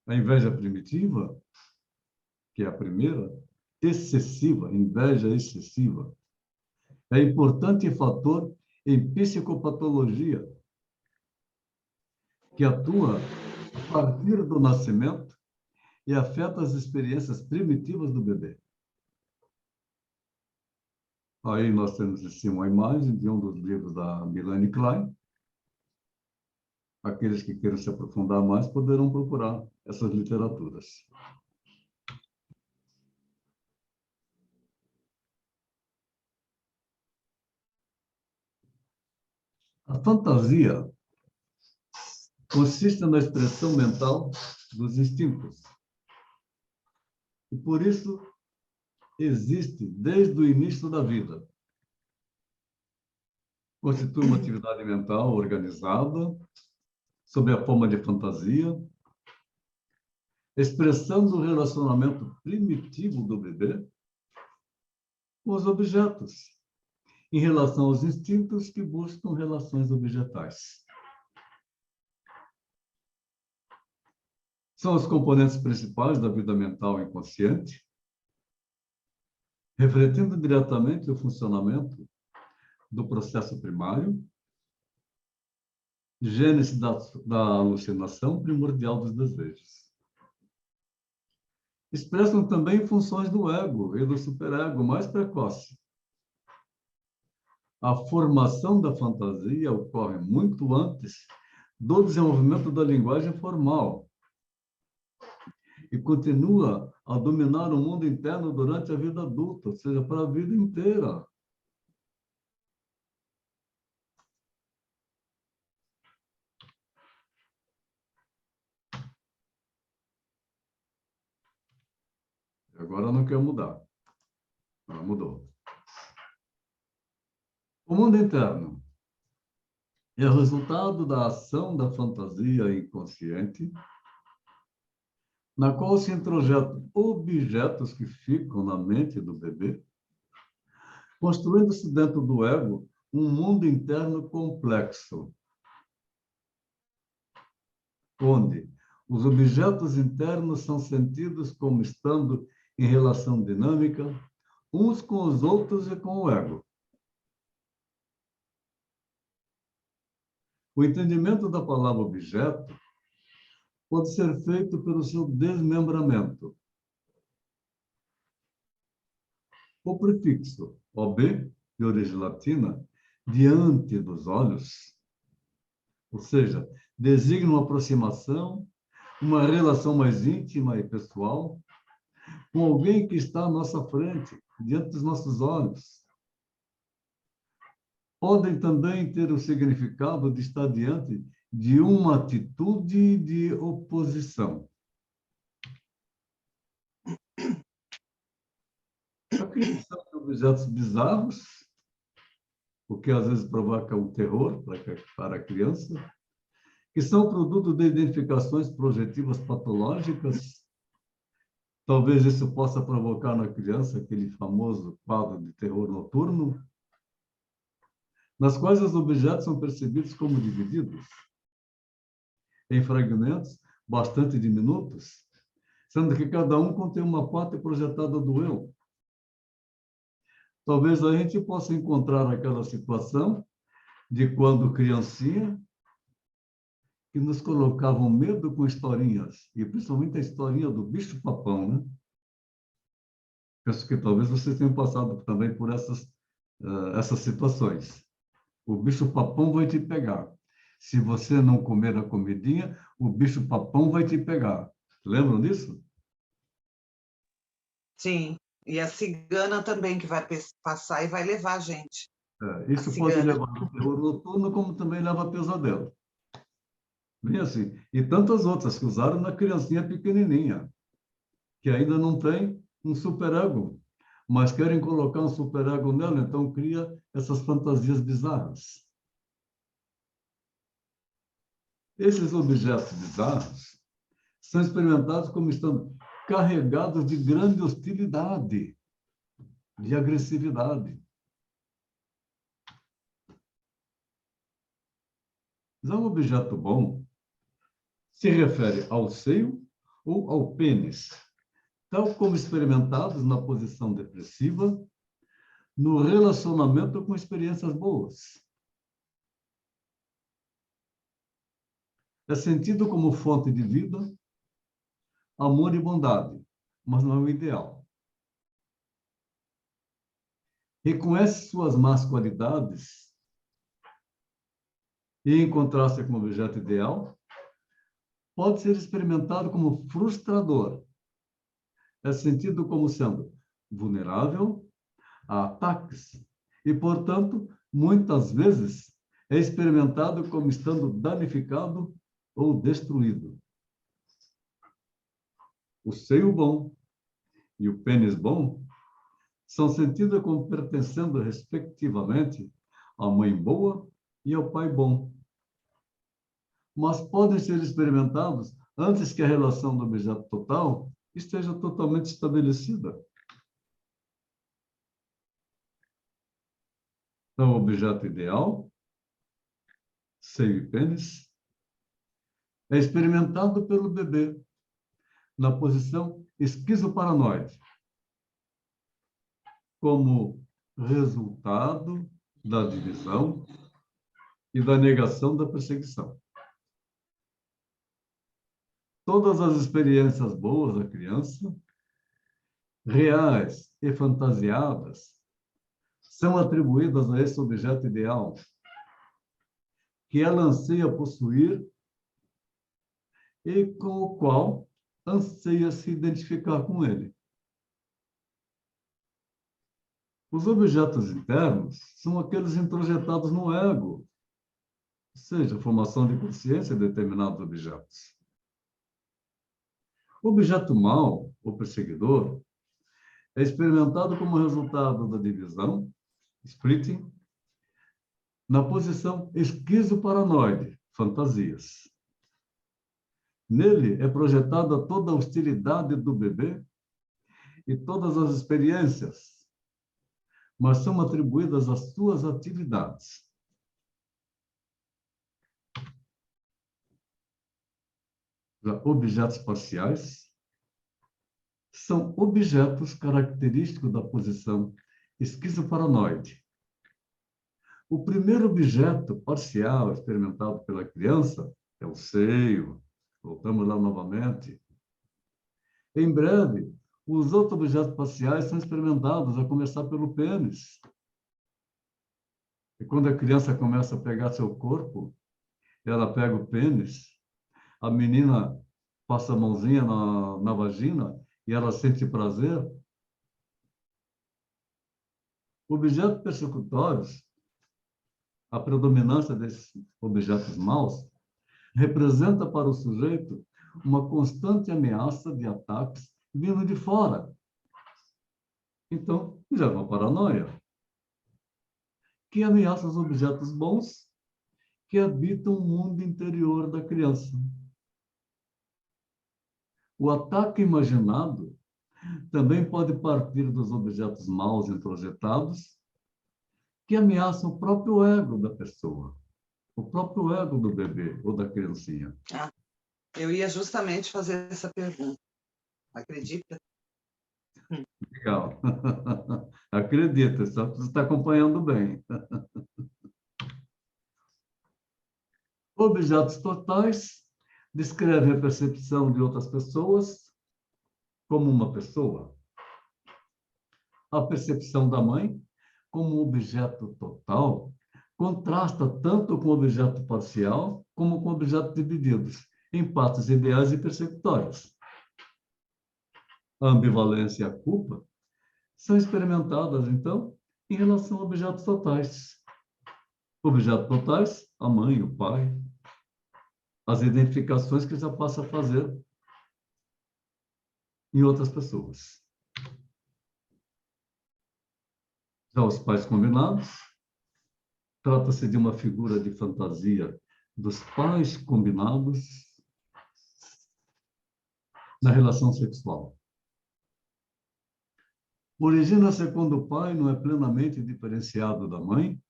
A inveja primitiva, que é a primeira, excessiva, inveja excessiva, é importante fator em psicopatologia, que atua a partir do nascimento e afeta as experiências primitivas do bebê. Aí nós temos em cima uma imagem de um dos livros da Melanie Klein. Aqueles que queiram se aprofundar mais poderão procurar essas literaturas. A fantasia consiste na expressão mental dos instintos. E por isso existe desde o início da vida. Constitui uma atividade mental organizada, sob a forma de fantasia, expressando o relacionamento primitivo do bebê com os objetos, em relação aos instintos que buscam relações objetais. São os componentes principais da vida mental inconsciente, refletindo diretamente o funcionamento do processo primário, gênese da alucinação primordial dos desejos. Expressam também funções do ego e do superego mais precoce. A formação da fantasia ocorre muito antes do desenvolvimento da linguagem formal e continua a dominar o mundo interno durante a vida adulta, ou seja, para a vida inteira. Agora não quer mudar. Agora mudou. O mundo interno é o resultado da ação da fantasia inconsciente, na qual se introjetam objetos que ficam na mente do bebê, construindo-se dentro do ego um mundo interno complexo, onde os objetos internos são sentidos como estando em relação dinâmica, uns com os outros e com o ego. O entendimento da palavra objeto pode ser feito pelo seu desmembramento. O prefixo ob, de origem latina, diante dos olhos, ou seja, designa uma aproximação, uma relação mais íntima e pessoal com alguém que está à nossa frente, diante dos nossos olhos. Podem também ter o significado de estar diante de uma atitude de oposição. A criação de objetos bizarros, o que às vezes provoca um terror para a criança, que são produto de identificações projetivas patológicas. Talvez isso possa provocar na criança aquele famoso quadro de terror noturno, nas quais os objetos são percebidos como divididos em fragmentos bastante diminutos, sendo que cada um contém uma parte projetada do eu. Talvez a gente possa encontrar aquela situação de quando criancinha, que nos colocavam medo com historinhas, e principalmente a historinha do bicho-papão, né? Penso que talvez vocês tenham passado também por essas situações. O bicho-papão vai te pegar. Se você não comer a comidinha, o bicho-papão vai te pegar. Lembram disso? Sim. E a cigana também, que vai passar e vai levar a gente. Isso pode levar ao terror noturno, como também leva a pesadelo. Bem assim. E tantas outras que usaram na criancinha pequenininha, que ainda não tem um superego, mas querem colocar um superego nela, então cria essas fantasias bizarras. Esses objetos bizarros são experimentados como estando carregados de grande hostilidade, de agressividade. Já um objeto bom se refere ao seio ou ao pênis, tal como experimentados na posição depressiva, no relacionamento com experiências boas. É sentido como fonte de vida, amor e bondade, mas não é o ideal. Reconhece suas más qualidades e, em contraste com o objeto ideal, pode ser experimentado como frustrador. É sentido como sendo vulnerável a ataques e, portanto, muitas vezes é experimentado como estando danificado ou destruído. O seio bom e o pênis bom são sentidos como pertencendo, respectivamente, à mãe boa e ao pai bom, mas podem ser experimentados antes que a relação do objeto total esteja totalmente estabelecida. Então, o objeto ideal, seio e pênis, é experimentado pelo bebê na posição esquizoparanoide, como resultado da divisão e da negação da perseguição. Todas as experiências boas da criança, reais e fantasiadas, são atribuídas a esse objeto ideal, que ela anseia possuir e com o qual anseia se identificar com ele. Os objetos internos são aqueles introjetados no ego, ou seja, a formação de consciência de determinados objetos. O objeto mau, o perseguidor, é experimentado como resultado da divisão, splitting, na posição esquizoparanoide, fantasias. Nele é projetada toda a hostilidade do bebê e todas as experiências, mas são atribuídas às suas atividades. Já objetos parciais são objetos característicos da posição esquizoparanoide. O primeiro objeto parcial experimentado pela criança é o seio. Voltamos lá novamente. Em breve, os outros objetos parciais são experimentados, a começar pelo pênis. E quando a criança começa a pegar seu corpo, ela pega o pênis, a menina passa a mãozinha na vagina e ela sente prazer. Objetos persecutórios, a predominância desses objetos maus, representa para o sujeito uma constante ameaça de ataques vindo de fora. Então, gera uma paranoia, que ameaça os objetos bons que habitam o mundo interior da criança. O ataque imaginado também pode partir dos objetos maus introjetados que ameaçam o próprio ego da pessoa, o próprio ego do bebê ou da criancinha. Eu ia justamente fazer essa pergunta. Acredita? Legal. Acredita, só você está acompanhando bem. Objetos totais descrevem a percepção de outras pessoas como uma pessoa. A percepção da mãe como objeto total contrasta tanto com objeto parcial como com objetos divididos em partes ideais e perceptórias. A ambivalência e a culpa são experimentadas, então, em relação a objetos totais. Objetos totais, a mãe, o pai, as identificações que já passa a fazer em outras pessoas. Já os pais combinados, trata-se de uma figura de fantasia dos pais combinados na relação sexual. Origina-se quando o pai não é plenamente diferenciado da mãe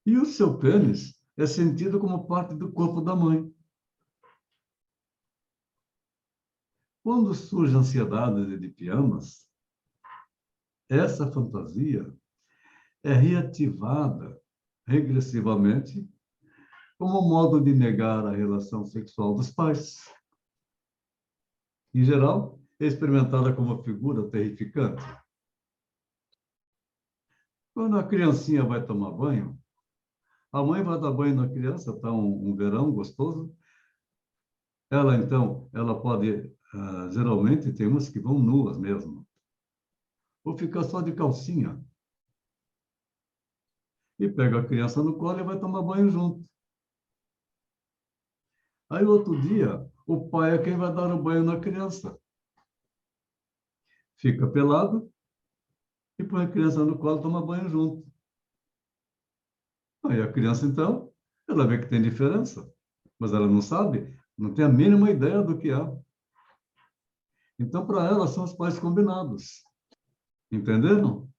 e o seu pênis é sentido como parte do corpo da mãe. Quando surge ansiedade edipianas, essa fantasia é reativada regressivamente como modo de negar a relação sexual dos pais. Em geral, é experimentada como uma figura terrificante. Quando a criancinha vai tomar banho, a mãe vai dar banho na criança, está um verão gostoso. Ela, então, ela pode, geralmente, tem umas que vão nuas mesmo, ou ficar só de calcinha. E pega a criança no colo e vai tomar banho junto. Aí, outro dia, o pai é quem vai dar o banho na criança. Fica pelado e põe a criança no colo e toma banho junto. Aí a criança, então, ela vê que tem diferença, mas ela não sabe, não tem a mínima ideia do que há. Então, para ela, são os pais combinados. Entenderam?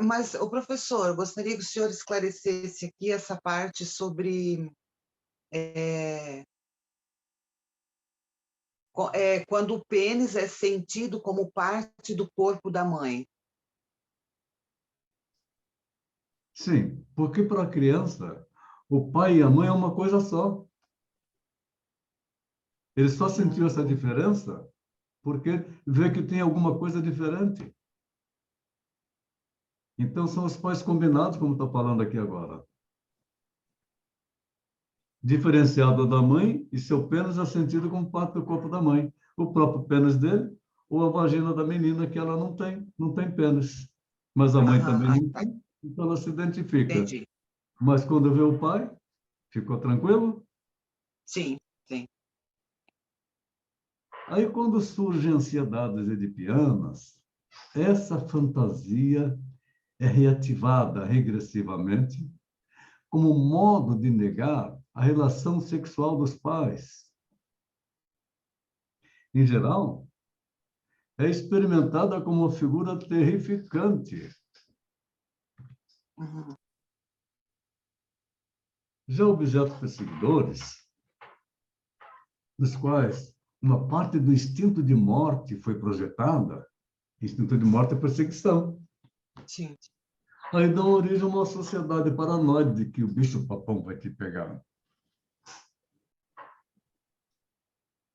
Mas, o professor, eu gostaria que o senhor esclarecesse aqui essa parte sobre quando o pênis é sentido como parte do corpo da mãe. Sim, porque para a criança, o pai e a mãe é uma coisa só. Ele só sentiu essa diferença porque vê que tem alguma coisa diferente. Então, são os pais combinados, como estou falando aqui agora. Diferenciado da mãe, e seu pênis é sentido como parte do corpo da mãe. O próprio pênis dele, ou a vagina da menina, que ela não tem pênis. Mas a mãe também não tem, então ela se identifica. Entendi. Mas quando vê o pai, ficou tranquilo? Sim, sim. Aí, quando surgem ansiedades edipianas, essa fantasia é reativada regressivamente como modo de negar a relação sexual dos pais. Em geral, é experimentada como uma figura terrificante. Uhum. Já objetos perseguidores, dos quais uma parte do instinto de morte foi projetada, instinto de morte é perseguição. Sim. Aí dá origem a uma sociedade paranoide de que o bicho-papão vai te pegar.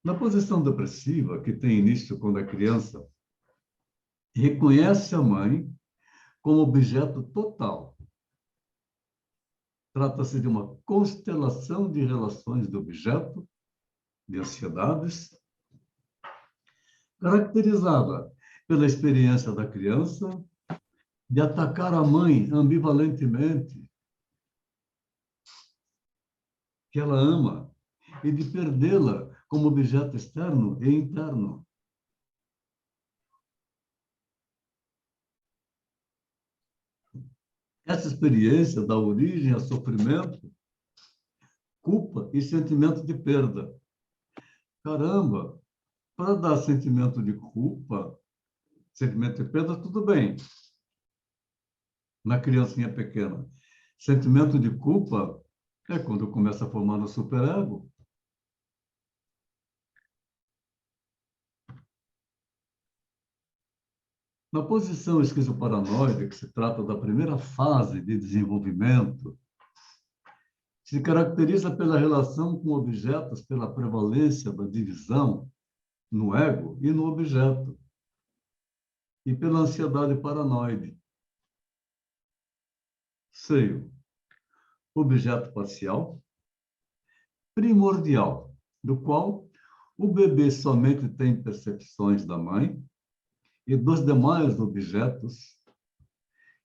Na posição depressiva, que tem início quando a criança reconhece a mãe como objeto total. Trata-se de uma constelação de relações do objeto, de ansiedades, caracterizada pela experiência da criança de atacar a mãe ambivalentemente, que ela ama, e de perdê-la como objeto externo e interno. Essa experiência dá origem a sofrimento, culpa e sentimento de perda. Caramba, para dar sentimento de culpa, sentimento de perda, tudo bem. Na criancinha pequena. Sentimento de culpa é quando começa a formar no superego. Na posição esquizoparanoide, que se trata da primeira fase de desenvolvimento, se caracteriza pela relação com objetos, pela prevalência da divisão no ego e no objeto, e pela ansiedade paranoide. Seio, objeto parcial, primordial, do qual o bebê somente tem percepções da mãe e dos demais objetos,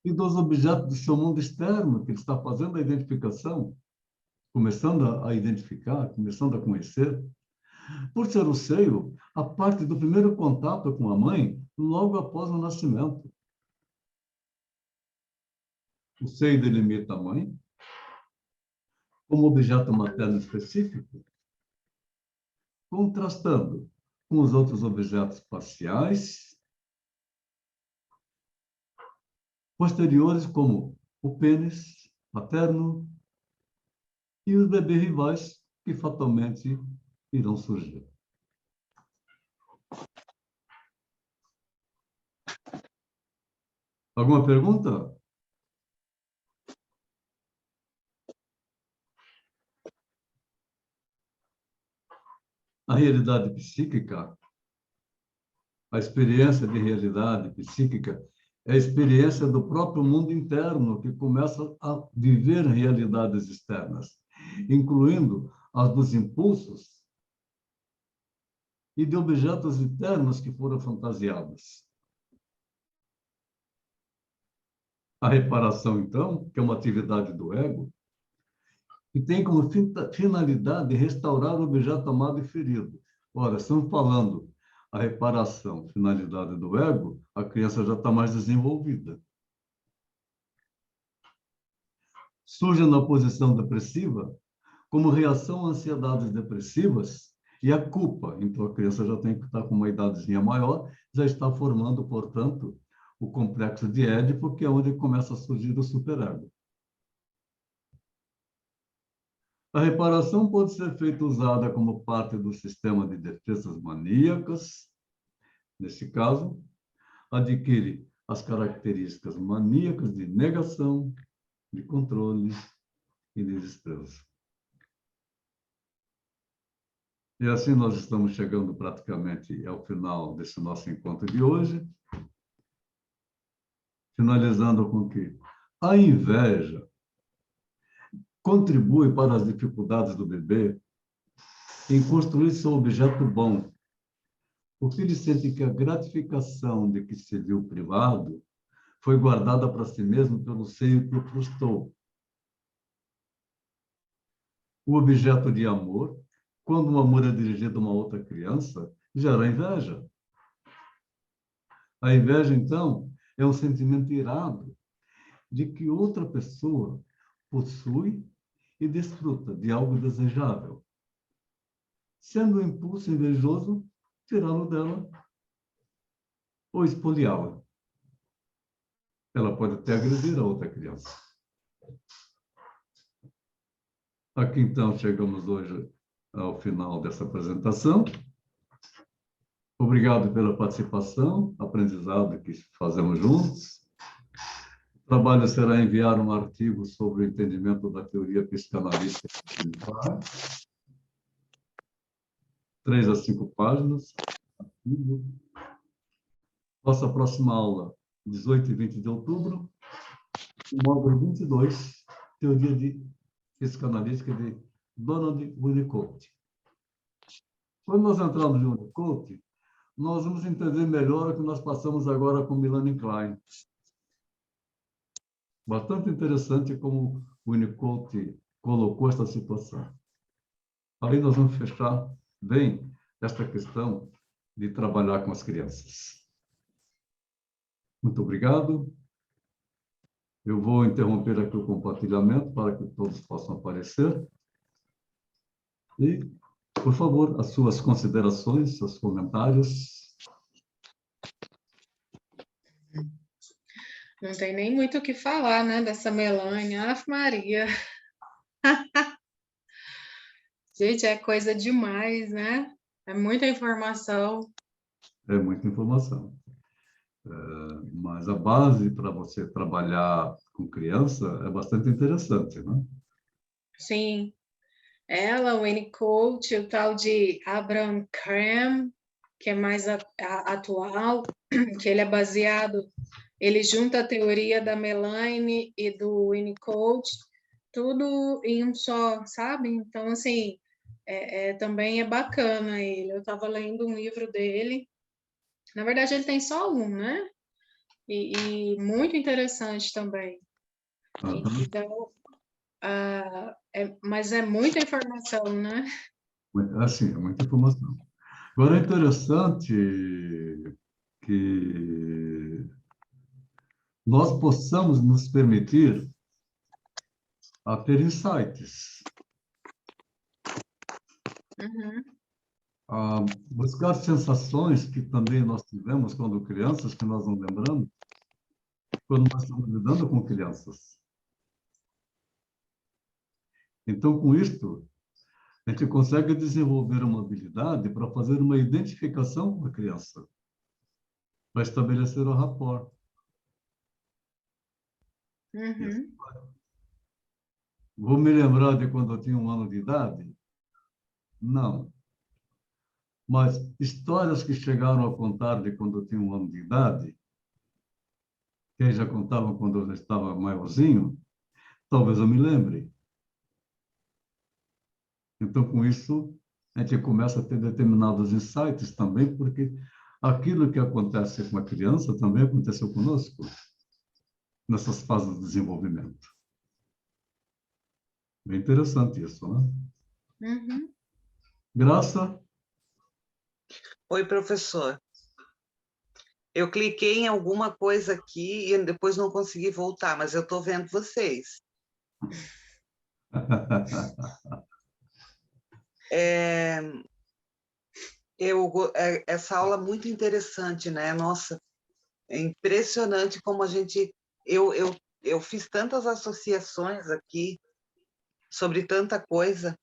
e dos objetos do seu mundo externo, que ele está fazendo a identificação, começando a identificar, começando a conhecer. Por ser o seio, a parte do primeiro contato com a mãe, logo após o nascimento. O seio delimita a mãe como objeto materno específico, contrastando com os outros objetos parciais, posteriores, como o pênis materno e os bebês rivais, que fatalmente irão surgir. Alguma pergunta? A realidade psíquica, a experiência de realidade psíquica, é a experiência do próprio mundo interno, que começa a viver realidades externas, incluindo as dos impulsos e de objetos internos que foram fantasiados. A reparação, então, que é uma atividade do ego, que tem como finalidade restaurar o objeto amado e ferido. Ora, estamos falando a reparação, finalidade do ego, a criança já está mais desenvolvida. Surge na posição depressiva como reação a ansiedades depressivas e a culpa. Então, a criança já tem que estar com uma idadezinha maior, já está formando, portanto, o complexo de Édipo, que é onde começa a surgir o superego. A reparação pode ser feita usada como parte do sistema de defesas maníacas. Nesse caso, adquire as características maníacas de negação, de controle e de desprezo. E assim nós estamos chegando praticamente ao final desse nosso encontro de hoje, finalizando com que a inveja contribui para as dificuldades do bebê em construir seu objeto bom, porque ele sente que a gratificação de que se viu privado foi guardada para si mesmo pelo seio que o frustrou. O objeto de amor, quando o amor é dirigido a uma outra criança, gera inveja. A inveja, então, é um sentimento irado de que outra pessoa possui e desfruta de algo desejável, sendo o impulso invejoso tirá-lo dela ou espoliá-la. Ela pode até agredir a outra criança. Aqui, então, chegamos hoje ao final dessa apresentação. Obrigado pela participação, aprendizado que fazemos juntos. O trabalho será enviar um artigo sobre o entendimento da teoria psicanalítica, 3 a 5 páginas. Nossa próxima aula, 18 e 20 de outubro, módulo 22, teoria de psicanalítica de Donald Winnicott. Quando nós entramos em Winnicott, nós vamos entender melhor o que nós passamos agora com Melanie Klein. Bastante interessante como o Winnicott colocou esta situação. Aí nós vamos fechar bem esta questão de trabalhar com as crianças. Muito obrigado. Eu vou interromper aqui o compartilhamento para que todos possam aparecer. E, por favor, as suas considerações, seus comentários. Não tem nem muito o que falar, né, dessa Melânia. Ave Maria. Gente, é coisa demais, né? É muita informação. É muita informação. Mas a base para você trabalhar com criança é bastante interessante, né? Sim. Ela, o Winnicott, o tal de Abraham Graham, que é mais atual, que ele é baseado, ele junta a teoria da Melanie e do Winnicott, tudo em um só, sabe? Então, assim, também é bacana ele. Eu estava lendo um livro dele, na verdade ele tem só um, né? E muito interessante também. Aham. Então, mas é muita informação, né? Assim, é muita informação. Agora, é interessante que nós possamos nos permitir a ter insights, Uhum. a buscar sensações que também nós tivemos quando crianças, que nós não lembramos, quando nós estamos lidando com crianças. Então, com isto, a gente consegue desenvolver uma habilidade para fazer uma identificação com a criança, para estabelecer o rapport. Uhum. Vou me lembrar de quando eu tinha 1 ano de idade? Não. Mas histórias que chegaram a contar de quando eu tinha 1 ano de idade, que já contavam quando eu já estava maiorzinho, talvez eu me lembre. Então, com isso, a gente começa a ter determinados insights também, porque aquilo que acontece com a criança também aconteceu conosco, nessas fases de desenvolvimento. Bem interessante isso, né? Uhum. Graça, Oi, professor. Eu cliquei em alguma coisa aqui e depois não consegui voltar, mas eu estou vendo vocês. É, essa aula é muito interessante, né? Nossa, é impressionante como a gente... Eu fiz tantas associações aqui sobre tanta coisa.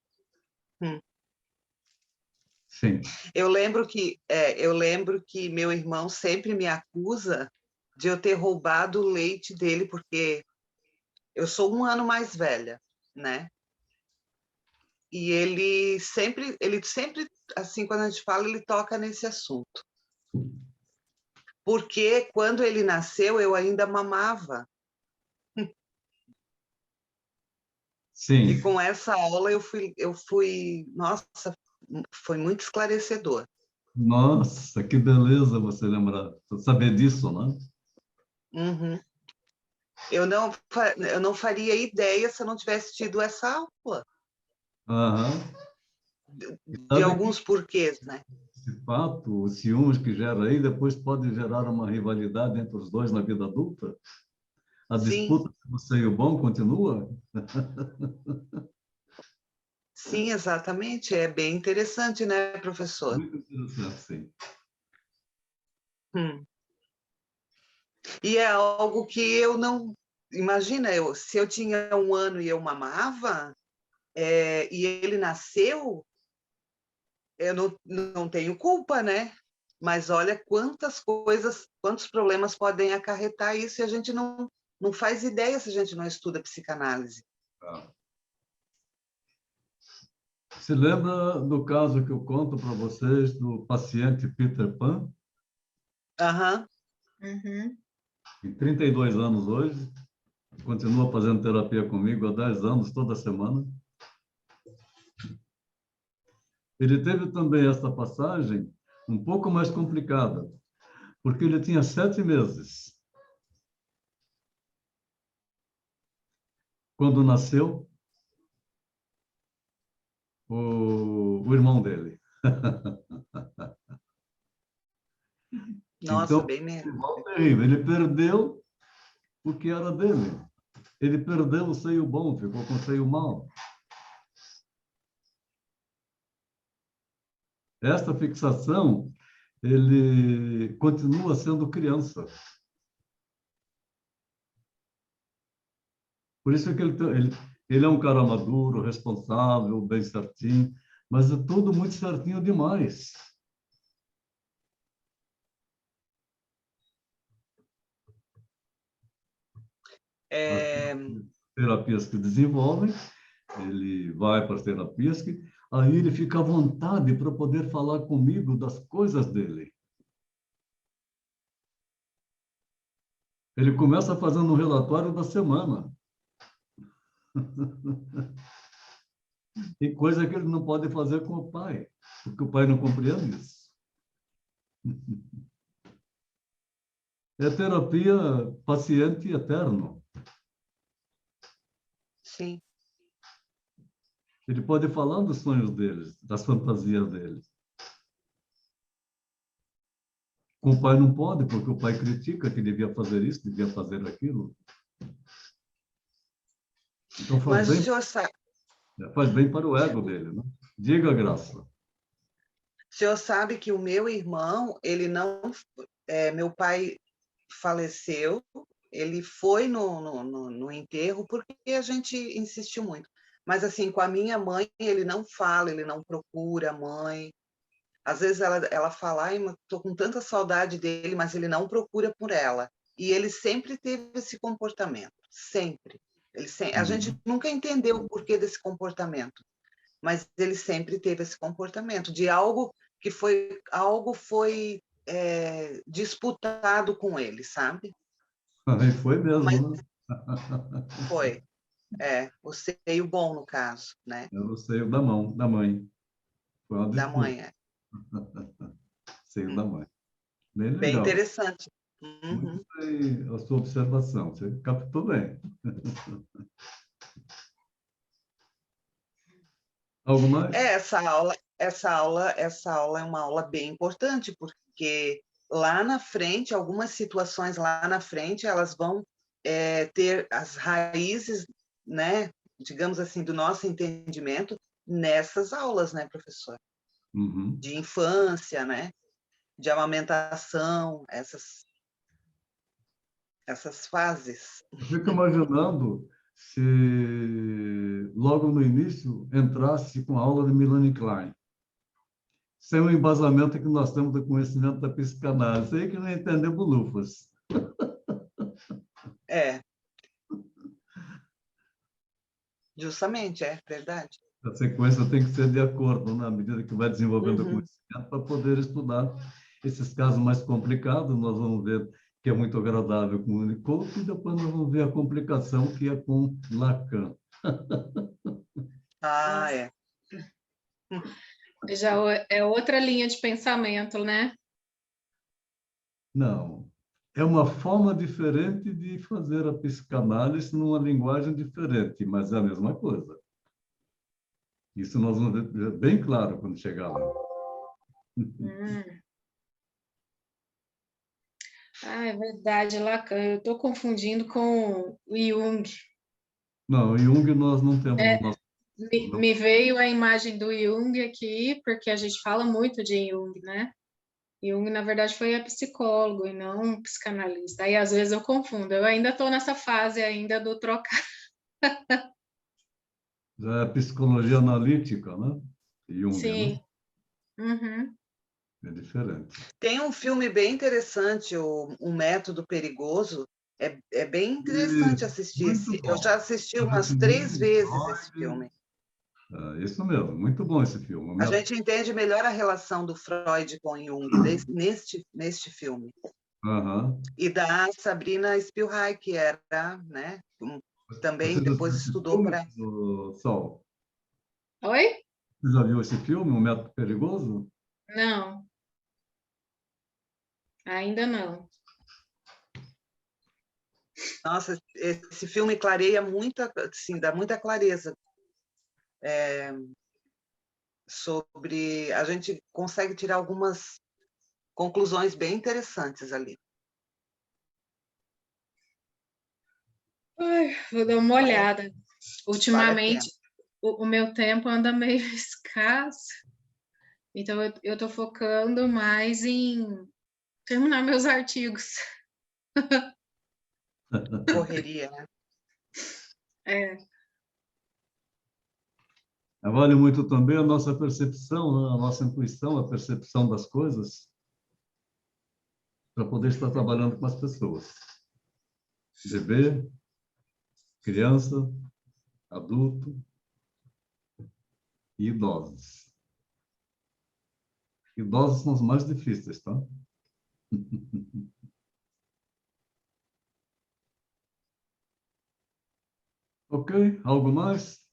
sim. Eu lembro que meu irmão sempre me acusa de eu ter roubado o leite dele, porque eu sou 1 ano mais velha, né? E ele sempre, assim, quando a gente fala, ele toca nesse assunto. Porque quando ele nasceu, eu ainda mamava. Sim. E com essa aula nossa, foi muito esclarecedor. Nossa, que beleza você lembrar, saber disso, né? Uhum. Eu não faria ideia se eu não tivesse tido essa aula, Aham. de Sabe que alguns porquês, né? esse fato, os ciúmes que gera aí, depois pode gerar uma rivalidade entre os dois na vida adulta? A Sim, disputa entre você e o bom continua? sim, exatamente. É bem interessante, né, professor? Muito interessante, sim. Hum. E é algo que eu não... Imagina, se eu tinha 1 ano e eu mamava, e ele nasceu, eu não tenho culpa, né? Mas olha quantas coisas, quantos problemas podem acarretar isso e a gente não faz ideia se a gente não estuda psicanálise. Tá. Se lembra do caso que eu conto para vocês do paciente Peter Pan? Aham, Uhum. Tem 32 anos hoje, continua fazendo terapia comigo há 10 anos, toda semana. Ele teve também esta passagem um pouco mais complicada, porque ele tinha 7 meses quando nasceu o irmão dele. nossa, Então, bem mesmo. terrível. Ele perdeu o que era dele. Ele perdeu o seio bom, ficou com o seio mau. Esta fixação, ele continua sendo criança. Por isso que ele é um cara maduro, responsável, bem certinho, mas é tudo muito certinho demais. Terapias que desenvolvem, ele vai para as terapias, aí ele fica à vontade para poder falar comigo das coisas dele. Ele começa fazendo um relatório da semana. Tem coisa que ele não pode fazer com o pai, porque o pai não compreende isso. É terapia paciente eterno. Sim. Ele pode falar dos sonhos deles, das fantasias deles. Com o pai não pode, porque o pai critica que devia fazer isso, devia fazer aquilo. Então Mas o senhor faz bem para o ego dele, né? Diga, Graça. O senhor sabe que o meu irmão, ele não... meu pai faleceu, ele foi no enterro porque a gente insistiu muito. Mas, assim, com a minha mãe, ele não fala, ele não procura a mãe. Às vezes ela fala, ai, estou com tanta saudade dele, mas ele não procura por ela. E ele sempre teve esse comportamento, sempre. A gente nunca entendeu o porquê desse comportamento, mas ele sempre teve esse comportamento de algo foi disputado com ele, sabe? Aí foi mesmo, Mas né? foi. O seio bom, no caso, né? Eu sei o da mãe. Foi uma Da disputa. mãe, Seio da mãe. Bem Bem legal. interessante. Muito bem a sua observação. Você captou bem. Algo mais? Essa aula é uma aula bem importante, porque lá na frente, algumas situações lá na frente, elas vão ter as raízes, né, digamos assim, do nosso entendimento nessas aulas, né, professor? Uhum. De infância, né? De amamentação, essas fases. Eu fico imaginando se logo no início entrasse com a aula de Melanie Klein, sem o embasamento que nós temos do conhecimento da psicanálise. Aí que não entendeu bolufas. Justamente, é verdade. A sequência tem que ser de acordo, na medida que vai desenvolvendo o Uhum. conhecimento, para poder estudar esses casos mais complicados. Nós vamos ver que é muito agradável com o Unicode, e depois nós vamos ver a complicação que é com Lacan. É. Já é outra linha de pensamento, né? Não. É uma forma diferente de fazer a psicanálise numa linguagem diferente, mas é a mesma coisa. Isso nós vamos ver bem claro quando chegar lá. É verdade, Lacan. Eu estou confundindo com o Jung. Não, Jung nós não temos no nosso... Me veio a imagem do Jung aqui, porque a gente fala muito de Jung, né? Jung, na verdade, foi psicólogo e não psicanalista. Aí, às vezes, eu confundo. Eu ainda estou nessa fase ainda do trocar. Já é psicologia analítica, né? Jung, Sim. né? Uhum. É diferente. Tem um filme bem interessante, O Método Perigoso. É bem interessante assistir. Eu já assisti umas 3 vezes esse filme. Isso mesmo, muito bom esse filme. A gente entende melhor a relação do Freud com Jung neste filme. Uhum. E da Sabrina Spielreich, que era, né, também depois estudou para... Sol? Oi? Você já viu esse filme, O Método Perigoso? Não. Ainda não. Nossa, esse filme clareia muita, assim, dá muita clareza sobre... A gente consegue tirar algumas conclusões bem interessantes ali. Ai, vou dar uma olhada. Ultimamente, pena. o meu tempo anda meio escasso, então eu estou focando mais em terminar meus artigos. Correria, né? É, Vale muito também a nossa percepção, né? A nossa intuição, a percepção das coisas, para poder estar trabalhando com as pessoas. Bebê, criança, adulto e idosos. Idosos são os mais difíceis, tá? Ok, algo mais?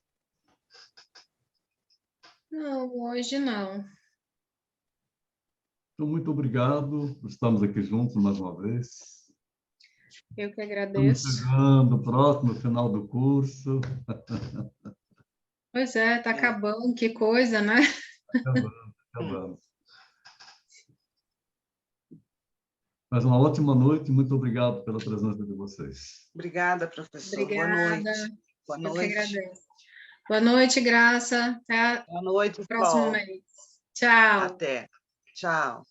não, hoje não. Então, muito obrigado por estarmos aqui juntos mais uma vez. Eu que Estamos agradeço. chegando próximo ao final do curso. Pois é, tá acabando, que coisa, né? Acabando. Mas uma ótima noite, muito obrigado pela presença de vocês. Obrigada, professor. Boa Obrigada, noite. Boa eu que noite. agradeço. Boa noite, Graça. Até Boa noite, o próximo Sol. mês. Tchau. Até. Tchau.